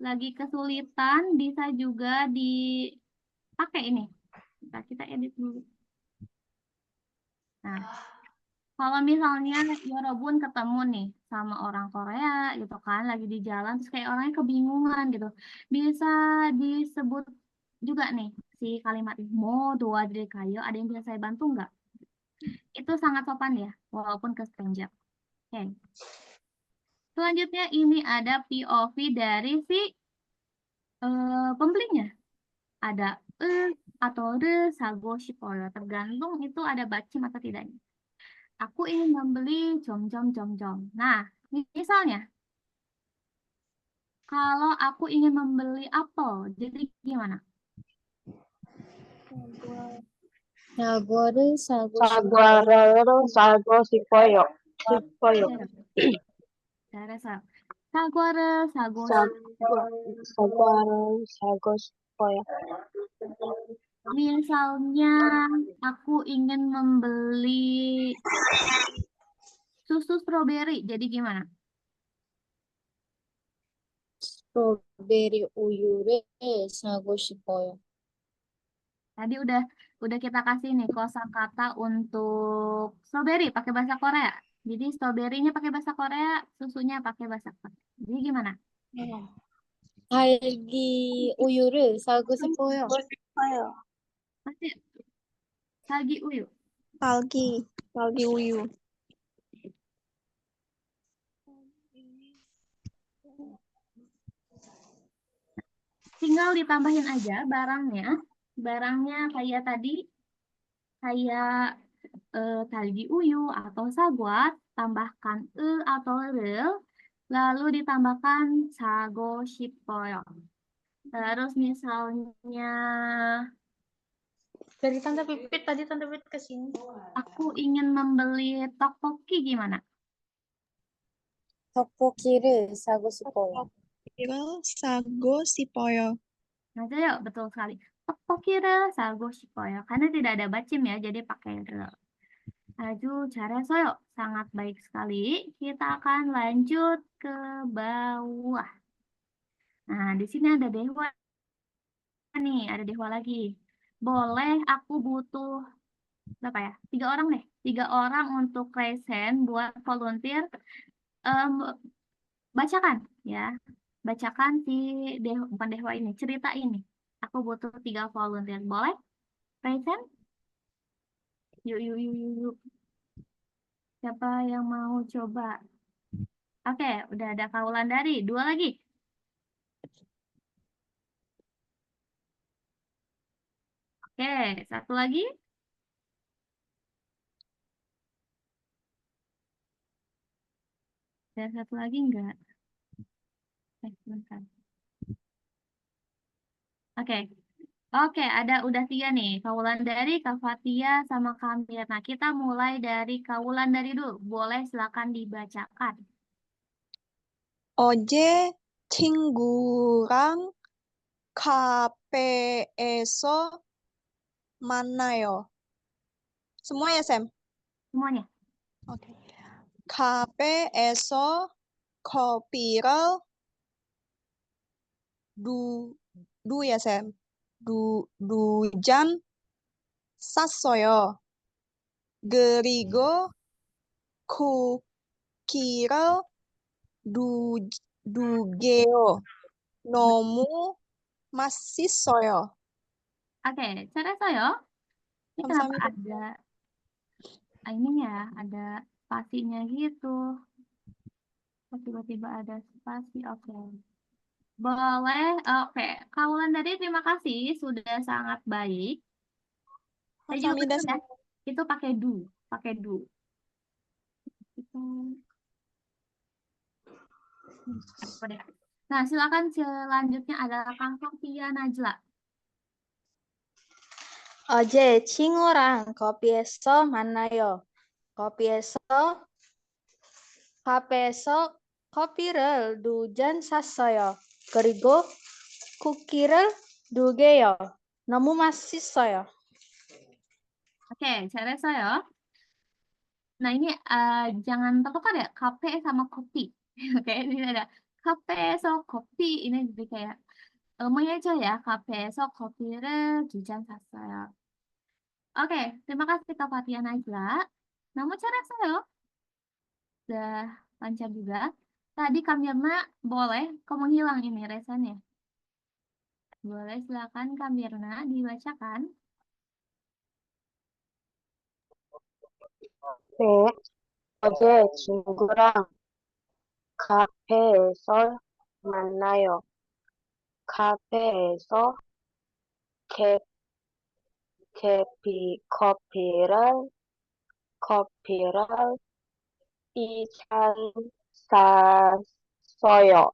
lagi kesulitan, bisa juga dipakai ini. Kita edit dulu. Nah, kalau misalnya Yorobun ketemu nih sama orang Korea gitu kan, lagi di jalan, terus kayak orangnya kebingungan gitu. Bisa disebut juga nih si kalimat ini, mo doa dari kayo, ada yang bisa saya bantu nggak? Itu sangat sopan ya, walaupun ke stranger. Oke. Selanjutnya ini ada POV dari si pembelinya. Ada atau sago shipoyo, tergantung itu ada bacim atau tidaknya. Aku ingin membeli jom. Nah, misalnya, kalau aku ingin membeli apel, jadi gimana? 사과를 사고 사과를 사고 싶어요. 잘해서. 사과를 사고 사- 싶어요. 사과를 사고 싶어요. Misalnya, aku ingin membeli susu stroberi, jadi gimana? 스트로베리 우유를 사고 싶어요. Tadi udah kita kasih nih kosakata untuk strawberry pakai bahasa Korea. Jadi stroberinya pakai bahasa Korea, susunya pakai bahasa Korea. Jadi gimana? 딸기 우유를 사고 싶어요. Pasti lagi uyu. 딸기 우유. Tinggal ditambahin aja barangnya. Barangnya kayak tadi, kayak tadi uyu atau sagwat, tambahkan atau rel, lalu ditambahkan sago shipoyo. Terus misalnya Dari Tante Pipit, tadi Tante Pipit ke sini. aku ingin membeli tteokbokki gimana? 떡볶이를 사고 싶어요. 이거 사고 싶어요. 맞아요, betul sekali. Tteokbokki를 사고 싶어요. Karena tidak ada bacim ya, jadi pakai rel. Aduh, 잘했어요. Sangat baik sekali. Kita akan lanjut ke bawah. Nah, di sini ada dewa nih, ada dewa lagi. Boleh aku butuh berapa ya? 3 orang deh. 3 orang untuk raise hand buat volunteer. Em, bacakan ya. Bacakan si bukan dewa ini, cerita ini. Aku butuh 3 volunteer. Boleh? Raise hand? Yuk. Siapa yang mau coba? Oke, udah ada Kak Wulandari. 2 lagi. Oke, 1 lagi. Dan 1 lagi enggak? Bentar. Oke, udah 3 nih. Kak Wulandari, Kak Fatia, sama Kak Amir. Nah, kita mulai dari Kak Wulandari dulu. Boleh silakan dibacakan. 어제 친구랑 카페에서 만나요. Semua ya, Sam? Semuanya. 오케이. 카페에서 커피를 야, Sam. 두 잔 샀어요. 그리고 쿠키를 두 개요. 너무 맛있어요. Oke, 잘했어요. Ini kenapa 감사합니다. ada ininya, ada spasinya gitu. Kok tiba-tiba ada spasi? Oke. Boleh. Oke. Kak Wulandari, terima kasih. Sudah sangat baik. Saya juga 감사합니다. betul ya. Itu pakai do. Pakai do. Itu. Apa deh. Nah, silakan selanjutnya adalah Kang Sofia Najla. 어제 친구랑 커피에서 만나요. 카페에서 커피를 2잔 샀어요. 그리고 쿠키를 2개요. 너무 맛있어요. Oke, 잘했어요. Nah, ini jangan tertukar ya, kafe sama kopi. Oke, ini ada kafe so kopi. Ini jadi kayak mengeja ya, kafe so kopi를 2잔 샀어요. Oke, terima kasih Kak Fatia Najla. Namun 잘했어요. Udah lancar juga. Tadi Kak Mirna, boleh kok menghilang ini resennya. Boleh silakan Kak Mirna dibacakan. 네, 어제 친구랑 카페에서 만나요. 카페에서 커피를 커피를 2잔 샀어요.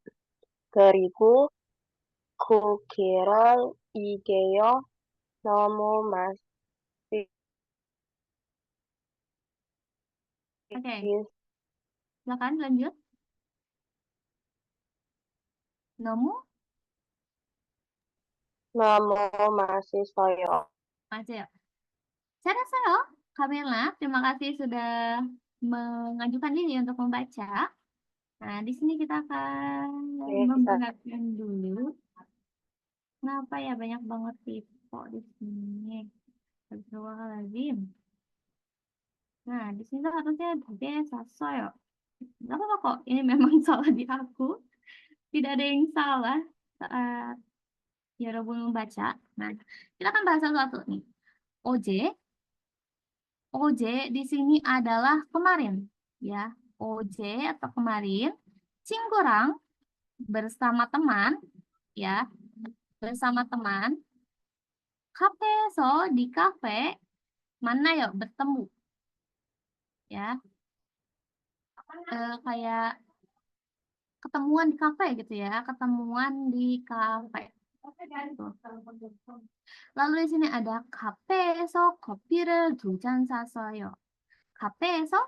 그리고 쿠키를 2개요. 너무 Oke, 맛있, silakan lanjut. Nomu, 너무 맛있어요. 맞아요. Saya rasa ya, Kamila, terima kasih sudah mengajukan diri untuk membaca. Nah, di sini kita akan 네, memperhatikan dulu. Kenapa ya banyak banget tipe di sini? Astagfirullahaladzim. Nah, di sini tuh harusnya ya. Gak apa-apa kok, ini memang salah di aku. Tidak ada yang salah saat Yarobun membaca. Nah, kita akan bahas satu-satu nih. OJ di sini adalah kemarin, ya. OJ atau kemarin. Cingkurang bersama teman, ya. Bersama teman. Kapeso di kafe. Mana yuk bertemu, ya. Kayak ketemuan di kafe gitu ya. Ketemuan di kafe. Lalu di sini ada 카페에서 커피를 2잔 샀어요. 카페에서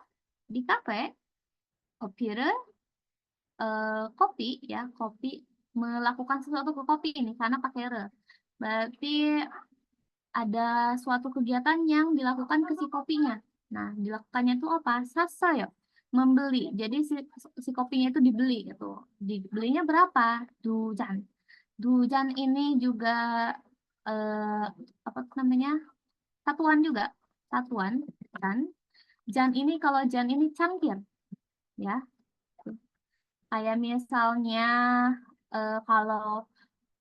di kafe kopi를 kopi ya, kopi melakukan sesuatu ke kopi ini karena pakai re. Berarti ada suatu kegiatan yang dilakukan ke si kopinya. Nah, dilakukannya itu apa? Sasayo, membeli. Jadi si kopinya itu dibeli gitu. Dibelinya berapa? 2잔. 2잔 ini juga apa namanya? Satuan juga. Satuan kan. Jan ini cangkir ya. Kayak misalnya kalau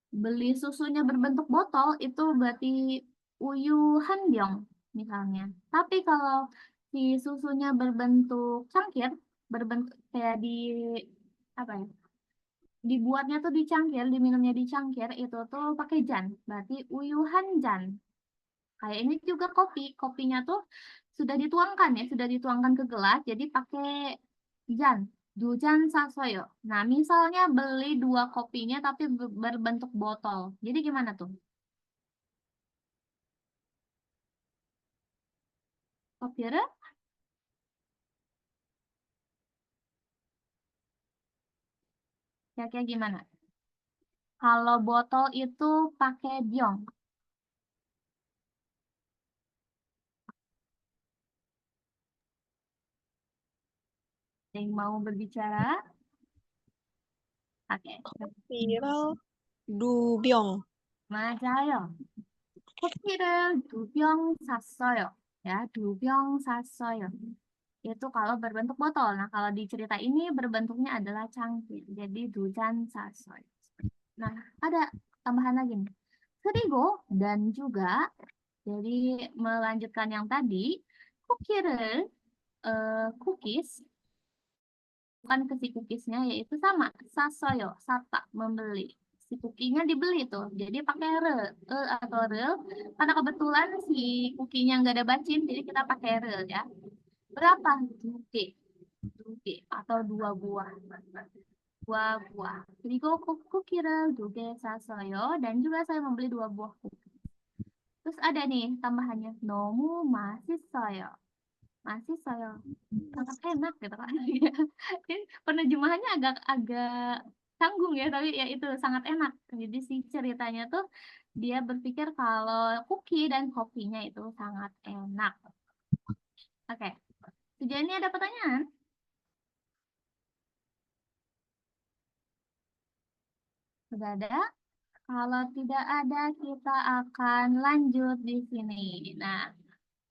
beli susunya berbentuk botol itu berarti uyu hanbyong misalnya. Tapi kalau si susunya berbentuk cangkir, berbentuk kayak di apa ya? Dibuatnya tuh di cangkir, diminumnya di cangkir itu tuh pakai jan. Berarti uyuhan jan. Kayak ini juga kopinya tuh sudah dituangkan ya, sudah dituangkan ke gelas, jadi pakai jan, 2잔 사서요. Nah, misalnya beli 2 kopinya tapi berbentuk botol, jadi gimana tuh? Kopinya kayak gimana? Kalau botol itu pakai byong. Yang mau berbicara? Oke. 커피를 2병. 맞아요. 커피를 2병 샀어요. Ya, 2병 샀어요. Itu kalau berbentuk botol. Nah, kalau di cerita ini berbentuknya adalah cangkir. Jadi 2잔 샀어요. Nah, ada tambahan lagi nih. 그리고 dan juga, jadi melanjutkan yang tadi, 쿠키를 cookies bukan ke si cookiesnya yaitu sama sasoyo sata membeli si kukinya dibeli tuh jadi pakai re atau rel karena kebetulan si kukinya nggak ada bacin jadi kita pakai rel ya berapa duke atau 2 buah jadi kuki를 2개 sasoyo dan juga saya membeli 2 buah kuki terus ada nih tambahannya 너무 맛있어요 masih saya sangat enak gitu kan. Ini penerjemahannya agak canggung ya, tapi ya itu sangat enak. Jadi si ceritanya tuh dia berpikir kalau cookie dan kopinya itu sangat enak. Oke. Sejauh ini ada pertanyaan? Sudah ada? Kalau tidak ada, kita akan lanjut di sini. Nah,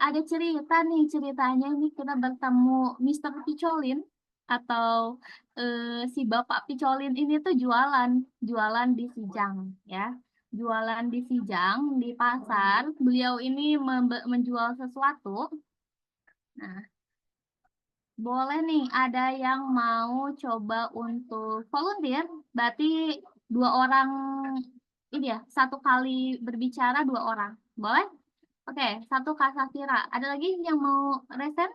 ada cerita nih, ceritanya ini kita bertemu Mr. Picolin atau si Bapak Picolin ini tuh jualan di Sijang ya. Jualan di Sijang di pasar. Beliau ini menjual sesuatu. Nah, boleh nih ada yang mau coba untuk volunteer. Berarti 2 orang ini ya, 1 kali berbicara 2 orang. Boleh? Oke, 1 Kak Safira. Ada lagi yang mau resen?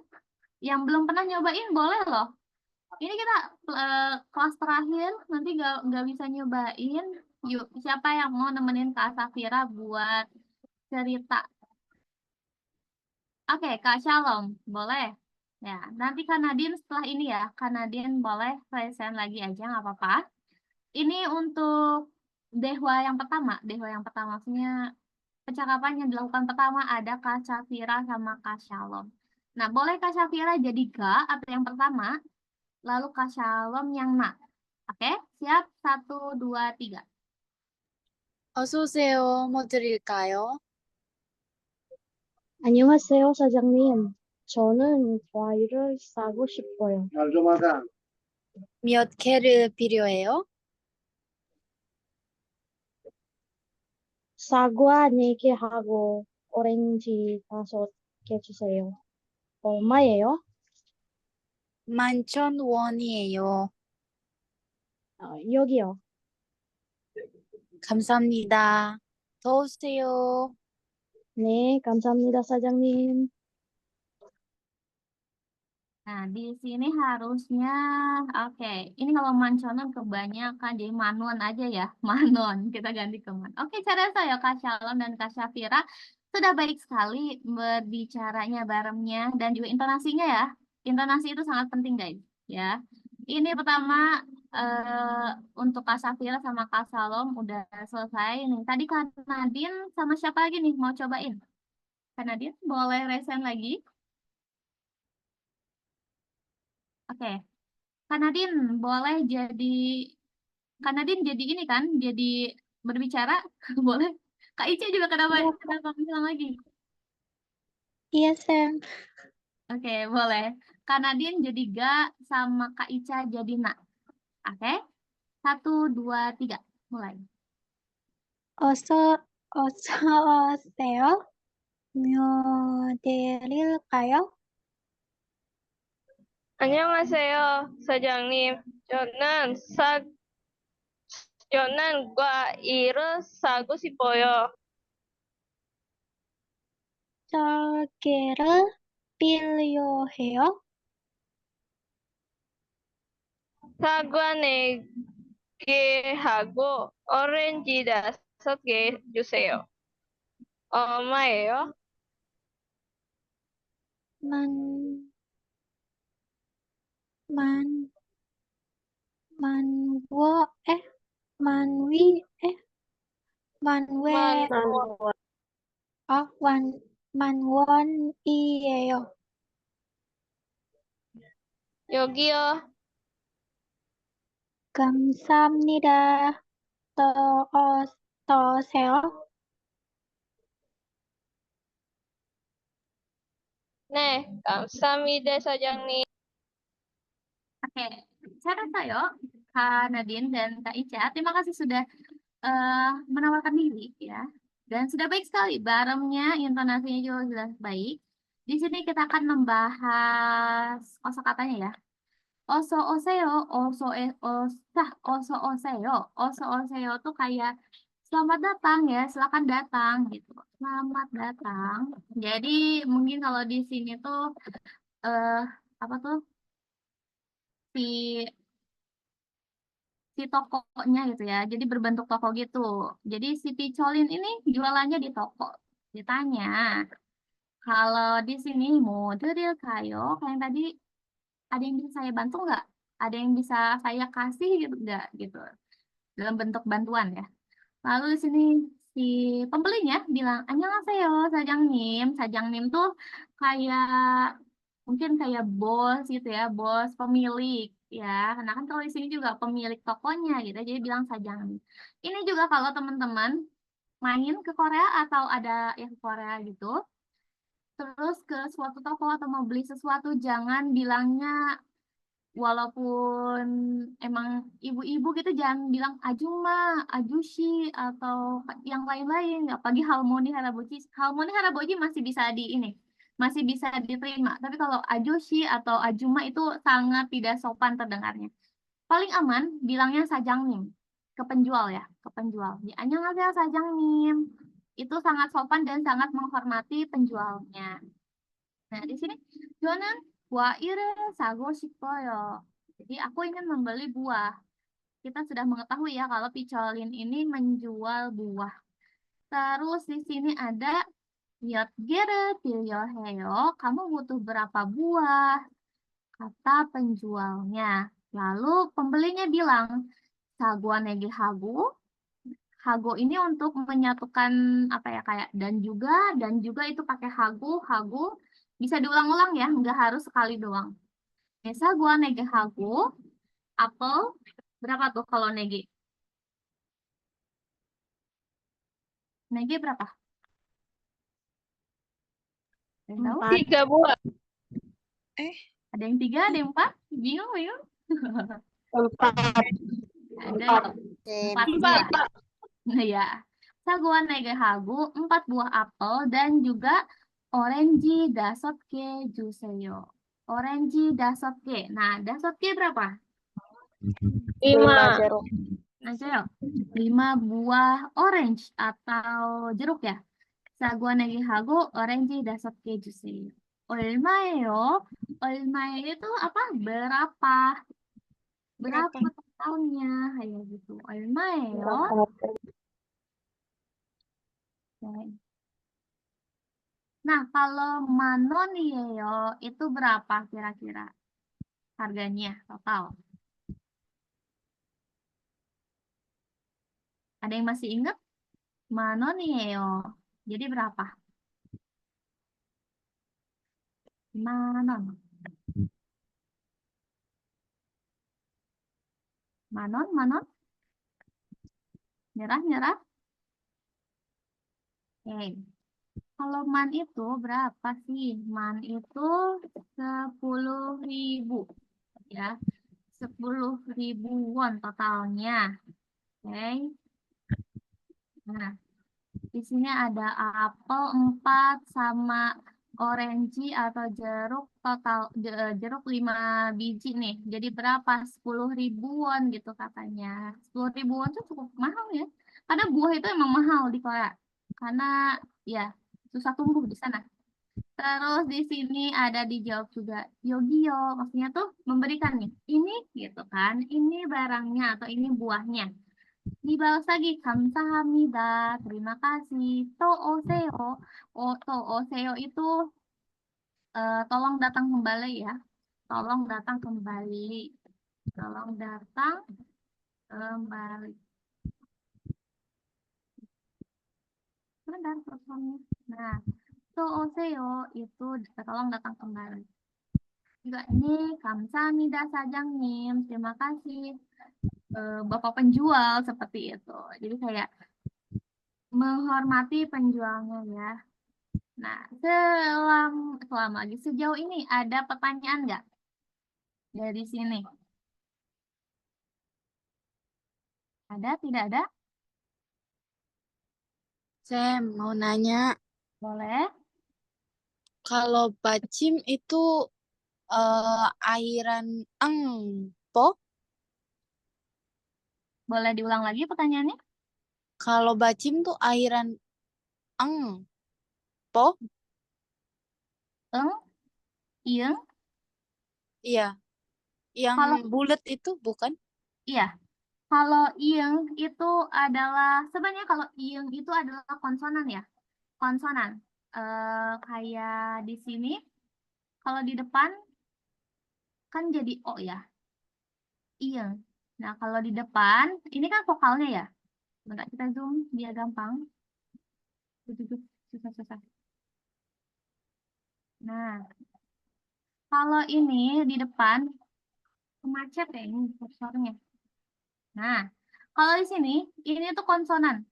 Yang belum pernah nyobain boleh loh. Ini kita kelas terakhir, nanti nggak bisa nyobain. Yuk, siapa yang mau nemenin Kak Safira buat cerita? Oke, Kak Shalom, boleh? Ya, nanti Kak Nadine setelah ini ya. Kak Nadine boleh present lagi aja, nggak apa-apa. Ini untuk Dehwa yang pertama. Dehwa yang pertama, maksudnya percakapan yang dilakukan pertama ada Kak Safira sama Kak Shalom. Nah, boleh Kak Safira jadi Kak atau yang pertama, lalu Kak Shalom yang nak. Oke, siap? 1, 2, 3. 어서 오세요. 뭐 드릴까요? 안녕하세요, 사장님. 저는 과일을 사고 싶어요. 몇 개를 필요해요? 사과 4개 하고 오렌지 5개 주세요. 얼마예요? 11,000원이에요. 여기요. 감사합니다. 더 오세요. 네, 감사합니다, 사장님. Nah, di sini harusnya, oke. Ini kalau manconon kebanyakan, jadi manon aja ya. Manon, kita ganti ke man. Oke, cara saya Kak Shalom dan Kak Syafira sudah baik sekali berbicaranya barengnya dan juga intonasinya ya. Intonasi itu sangat penting guys, ya. Ini pertama untuk Kak Syafira sama Kak Shalom udah selesai nih. Tadi Kak Nadine sama siapa lagi nih mau cobain? Kak Nadine boleh resen lagi? Oke. Kak Nadine boleh jadi jadi ini kan, jadi berbicara, boleh. Kak Ica juga kenapa Iya, kenapa bilang lagi? Iya, Sam. Oke, boleh. Kak Nadine jadi ga sama Kak Ica jadi nak. Oke, 1, 2, 3, mulai. 어서 오세요. 뭐 드릴까요? 안녕하세요, 사장님. 저는 과일을 사고 싶어요. 저기를 필요해요? 사과 4개 하고 오렌지 5개 주세요. 얼마예요? 만, 만, 만워, 만위, 만웨, 만 만원이에요. 여기요. 감사합니다. 더 오세요. 네, 감사합니다, 사장님. Oke, cara saya Kak Nadine dan Kak Ica, terima kasih sudah menawarkan diri ya. Dan sudah baik sekali barengnya, intonasinya juga jelas baik. Di sini kita akan membahas kosakatanya ya. Oso oseo, oso oseo tuh kayak selamat datang ya, silakan datang gitu. Selamat datang. Jadi mungkin kalau di sini tuh apa tuh si tokonya gitu ya. Jadi berbentuk toko gitu. Jadi si Picolin ini jualannya di toko. Ditanya, kalau di sini model kayo, kayak yang tadi ada yang bisa saya bantu nggak? Ada yang bisa saya kasih gitu nggak gitu dalam bentuk bantuan ya. Lalu di sini si pembelinya bilang, annyeonghaseyo, sajangnim. Sajangnim tuh kayak mungkin kayak bos gitu ya, bos pemilik ya. Karena kan kalau di sini juga pemilik tokonya gitu, jadi bilang sajangnim. Ini juga kalau teman-teman main ke Korea atau ada yang ke Korea gitu, terus ke suatu toko atau mau beli sesuatu, jangan bilangnya walaupun emang ibu-ibu gitu jangan bilang ajuma, ajushi atau yang lain-lain, apalagi halmoni haraboji. Halmoni haraboji masih bisa di ini, masih bisa diterima. Tapi kalau ajushi atau ajuma itu sangat tidak sopan terdengarnya. Paling aman bilangnya sajangnim ke penjual ya, ke penjual. Di annyeonghaseyo sajangnim. Itu sangat sopan dan sangat menghormati penjualnya. Nah, di sini Jonan Waire sago 싶어요. Jadi aku ingin membeli buah. Kita sudah mengetahui ya kalau picolin ini menjual buah. Terus di sini ada 몇 개를 필요해요? Kamu butuh berapa buah? Kata penjualnya. Lalu pembelinya bilang, 사과내기 하고, hago ini untuk menyatukan apa ya kayak dan juga itu pakai hago bisa diulang-ulang ya, nggak harus sekali doang. 사과내기 hago, apel berapa tuh kalau negi? Negi berapa? Ada yang tahu? 4. 3 buah. Ada yang 3, ada yang 4? Bingung. 4. Ada 4 4. buah. Nah ya, saguanege hago 4 buah apel dan juga orange dasotke juseyo. Orange dasotke. Nah, dasotke berapa? 5. jeruk. Nah, Ceo, 5 buah orange atau jeruk ya. 사과내기 하고 오렌지 5개 주세요. 얼마예요? 얼마예요 itu apa? Berapa? Berapa tahunnya? Kayak gitu. 얼마예요? Oke. Nah, kalau manon이에요 itu berapa kira-kira harganya total? Ada yang masih ingat? manon이에요. Jadi berapa? Manon. Manon. Nyerah. Oke. Kalau man itu berapa sih? Man itu 10.000 ya. 10.000 won totalnya. Oke. Nah, di sini ada apel 4 sama orange atau jeruk total jeruk 5 biji nih. Jadi berapa? 10.000 won gitu katanya. 10.000 won itu cukup mahal ya. Karena buah itu emang mahal di Korea. Karena ya susah tumbuh di sana. Terus di sini ada dijawab juga Yogyo, maksudnya tuh memberikan nih. Ini gitu kan. Ini barangnya atau ini buahnya. Dibalas lagi 감사합니다. Terima kasih. To oseo. To oseo itu tolong datang kembali ya. Tolong datang kembali. Tolong datang kembali. Bentar, performnya. Nah, to oseo itu tolong datang kembali. Juga ini 감사합니다 사장님. Terima kasih Bapak penjual seperti itu. Jadi kayak menghormati penjualnya ya. Nah, selama lagi sejauh ini ada pertanyaan nggak dari sini? Ada, tidak ada? Sam, mau nanya, Boleh. kalau bacim itu airan po? Boleh diulang lagi pertanyaannya? Kalau bacim tuh airan po? Iya. Iya. Yang Kalau- bulat itu bukan? Iya. Kalau iyeng itu adalah, sebenarnya kalau iyeng itu adalah konsonan ya. Konsonan. Kayak di sini, kalau di depan kan jadi O ya. Iyeng. Nah, kalau di depan, ini kan vokalnya ya. Bentar, kita zoom biar gampang. Susah. Nah, kalau ini di depan, macet ya ini kursornya. Nah, kalau di sini, ini tuh konsonan.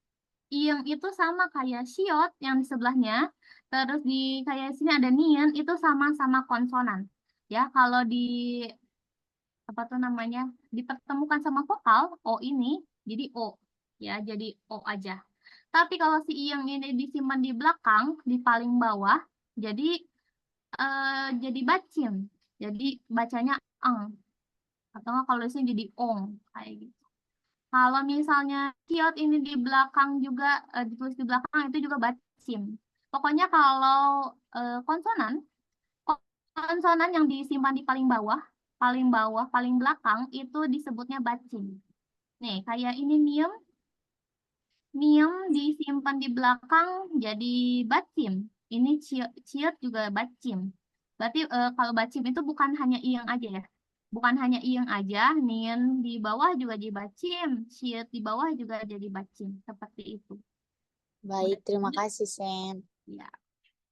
Iyeng itu sama kayak siot yang di sebelahnya. Terus di kayak sini ada nien, itu sama-sama konsonan. Ya, kalau di apa tuh namanya dipertemukan sama vokal O ini, jadi O. Ya, jadi O aja. Tapi kalau si iyeng ini disimpan di belakang, di paling bawah, jadi bacim. Jadi bacanya ang. Atau nggak kalau di sini jadi ong kayak gitu. Kalau misalnya kiot ini di belakang juga ditulis di belakang itu juga bacim. Pokoknya kalau konsonan konsonan yang disimpan di paling bawah, paling belakang itu disebutnya bacim. Nih, kayak ini miem disimpan di belakang jadi bacim. Ini ciut juga bacim. Berarti kalau bacim itu bukan hanya iyeng aja ya. Bukan hanya iyeng aja, nien di bawah juga jadi bacim, ciut di bawah juga jadi bacim. Seperti itu. Baik, terima kasih, Sen. Ya.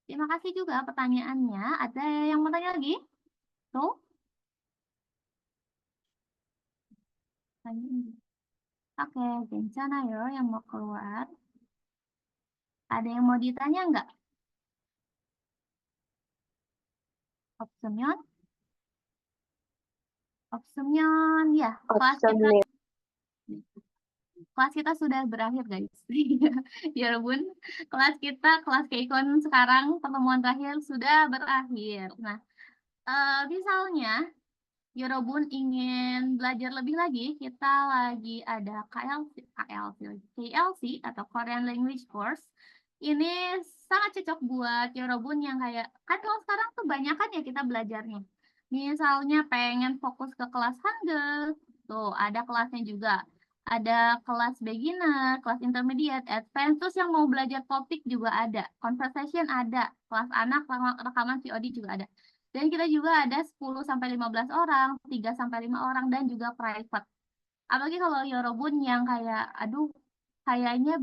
Terima kasih juga pertanyaannya. Ada yang mau tanya lagi? Tuh. Oke, bencana yo yang mau keluar. Ada yang mau ditanya nggak? Opsumyon? Opsumyon, ya. Kelas kita sudah berakhir, guys. Ya ampun, kelas Keikon sekarang pertemuan terakhir sudah berakhir. Nah, misalnya Yorobun ingin belajar lebih lagi, kita lagi ada KLC atau Korean Language Course. Ini sangat cocok buat Yorobun yang kayak, kan kalau sekarang tuh banyak kan ya kita belajarnya. Misalnya pengen fokus ke kelas Hangul, tuh ada kelasnya juga. Ada kelas beginner, kelas intermediate, advanced, terus yang mau belajar topik juga ada. Conversation ada, kelas anak, rekaman VOD juga ada. Dan kita juga ada 10-15 orang, 3-5 orang, dan juga private. Apalagi kalau Yorobun yang kayak, aduh, kayaknya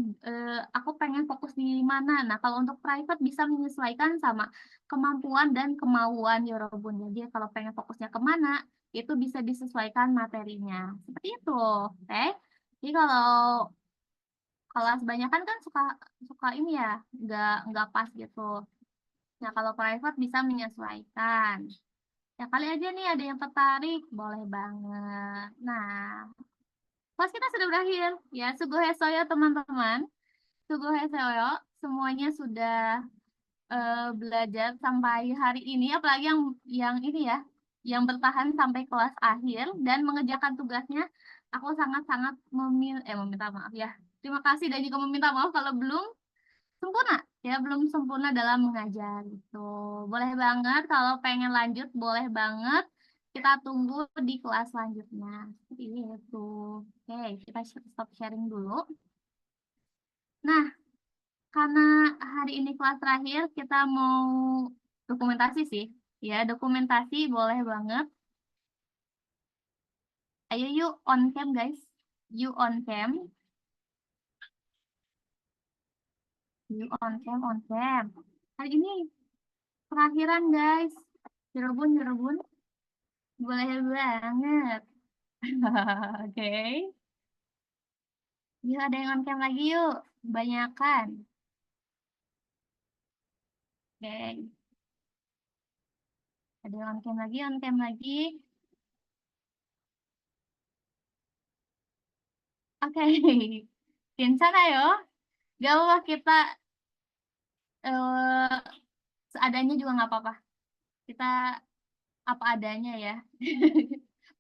aku pengen fokus di mana. Nah, kalau untuk private bisa menyesuaikan sama kemampuan dan kemauan Yorobun. Jadi kalau pengen fokusnya kemana, itu bisa disesuaikan materinya. Seperti itu, oke? Jadi kalau kelas banyakan kan suka ini ya, nggak pas gitu. Nah, kalau private bisa menyesuaikan. Ya kali aja nih ada yang tertarik, boleh banget. Nah, kelas kita sudah berakhir. Ya, sugohesoyo teman-teman. Sugohesoyo, semuanya sudah belajar sampai hari ini, apalagi yang ini ya, yang bertahan sampai kelas akhir dan mengerjakan tugasnya. Aku sangat-sangat meminta maaf ya. Terima kasih dan juga meminta maaf kalau belum sempurna ya, belum sempurna dalam mengajar gitu. Boleh banget kalau pengen lanjut, boleh banget, kita tunggu di kelas selanjutnya. Seperti itu. Oke, kita stop sharing dulu. Nah, karena hari ini kelas terakhir, kita mau dokumentasi sih. Ya, dokumentasi boleh banget. Ayo yuk on cam guys. You on cam. You on cam. Hari ini terakhiran guys. Yerebun. Boleh banget. Oke. Yuk ada yang on cam lagi yuk. Banyakan. Oke. Ada yang on cam lagi. Oke. Sana yo. Gak apa kita seadanya juga nggak apa-apa. Kita apa adanya ya.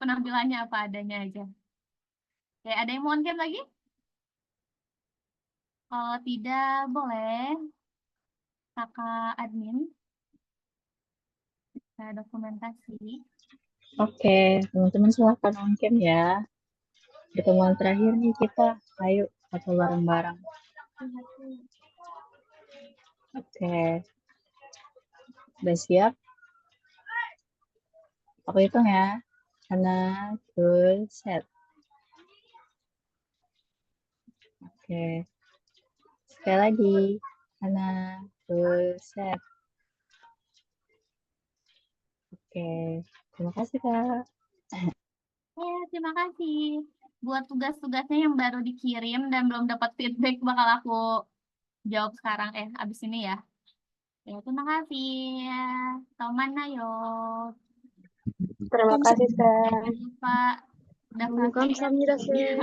Penampilannya apa adanya aja. Oke, ada yang mau on cam lagi? Kalau tidak, boleh. Kakak admin. Kita dokumentasi. Oke, teman-teman silahkan on cam ya. Pertemuan terakhir nih kita, ayo foto bareng-bareng. Oke, udah siap? Aku hitung ya. 1, 2, set. Oke. Sekali lagi. 1, 2, set. Oke. Terima kasih, Kak. Ya, terima kasih. Buat tugas-tugasnya yang baru dikirim dan belum dapat feedback, bakal aku jawab sekarang, abis ini ya. Ya, terima kasih. Ya, Tomana yo. Terima kasih, Sen. Pak. Udah Kamsahamnida, Sen.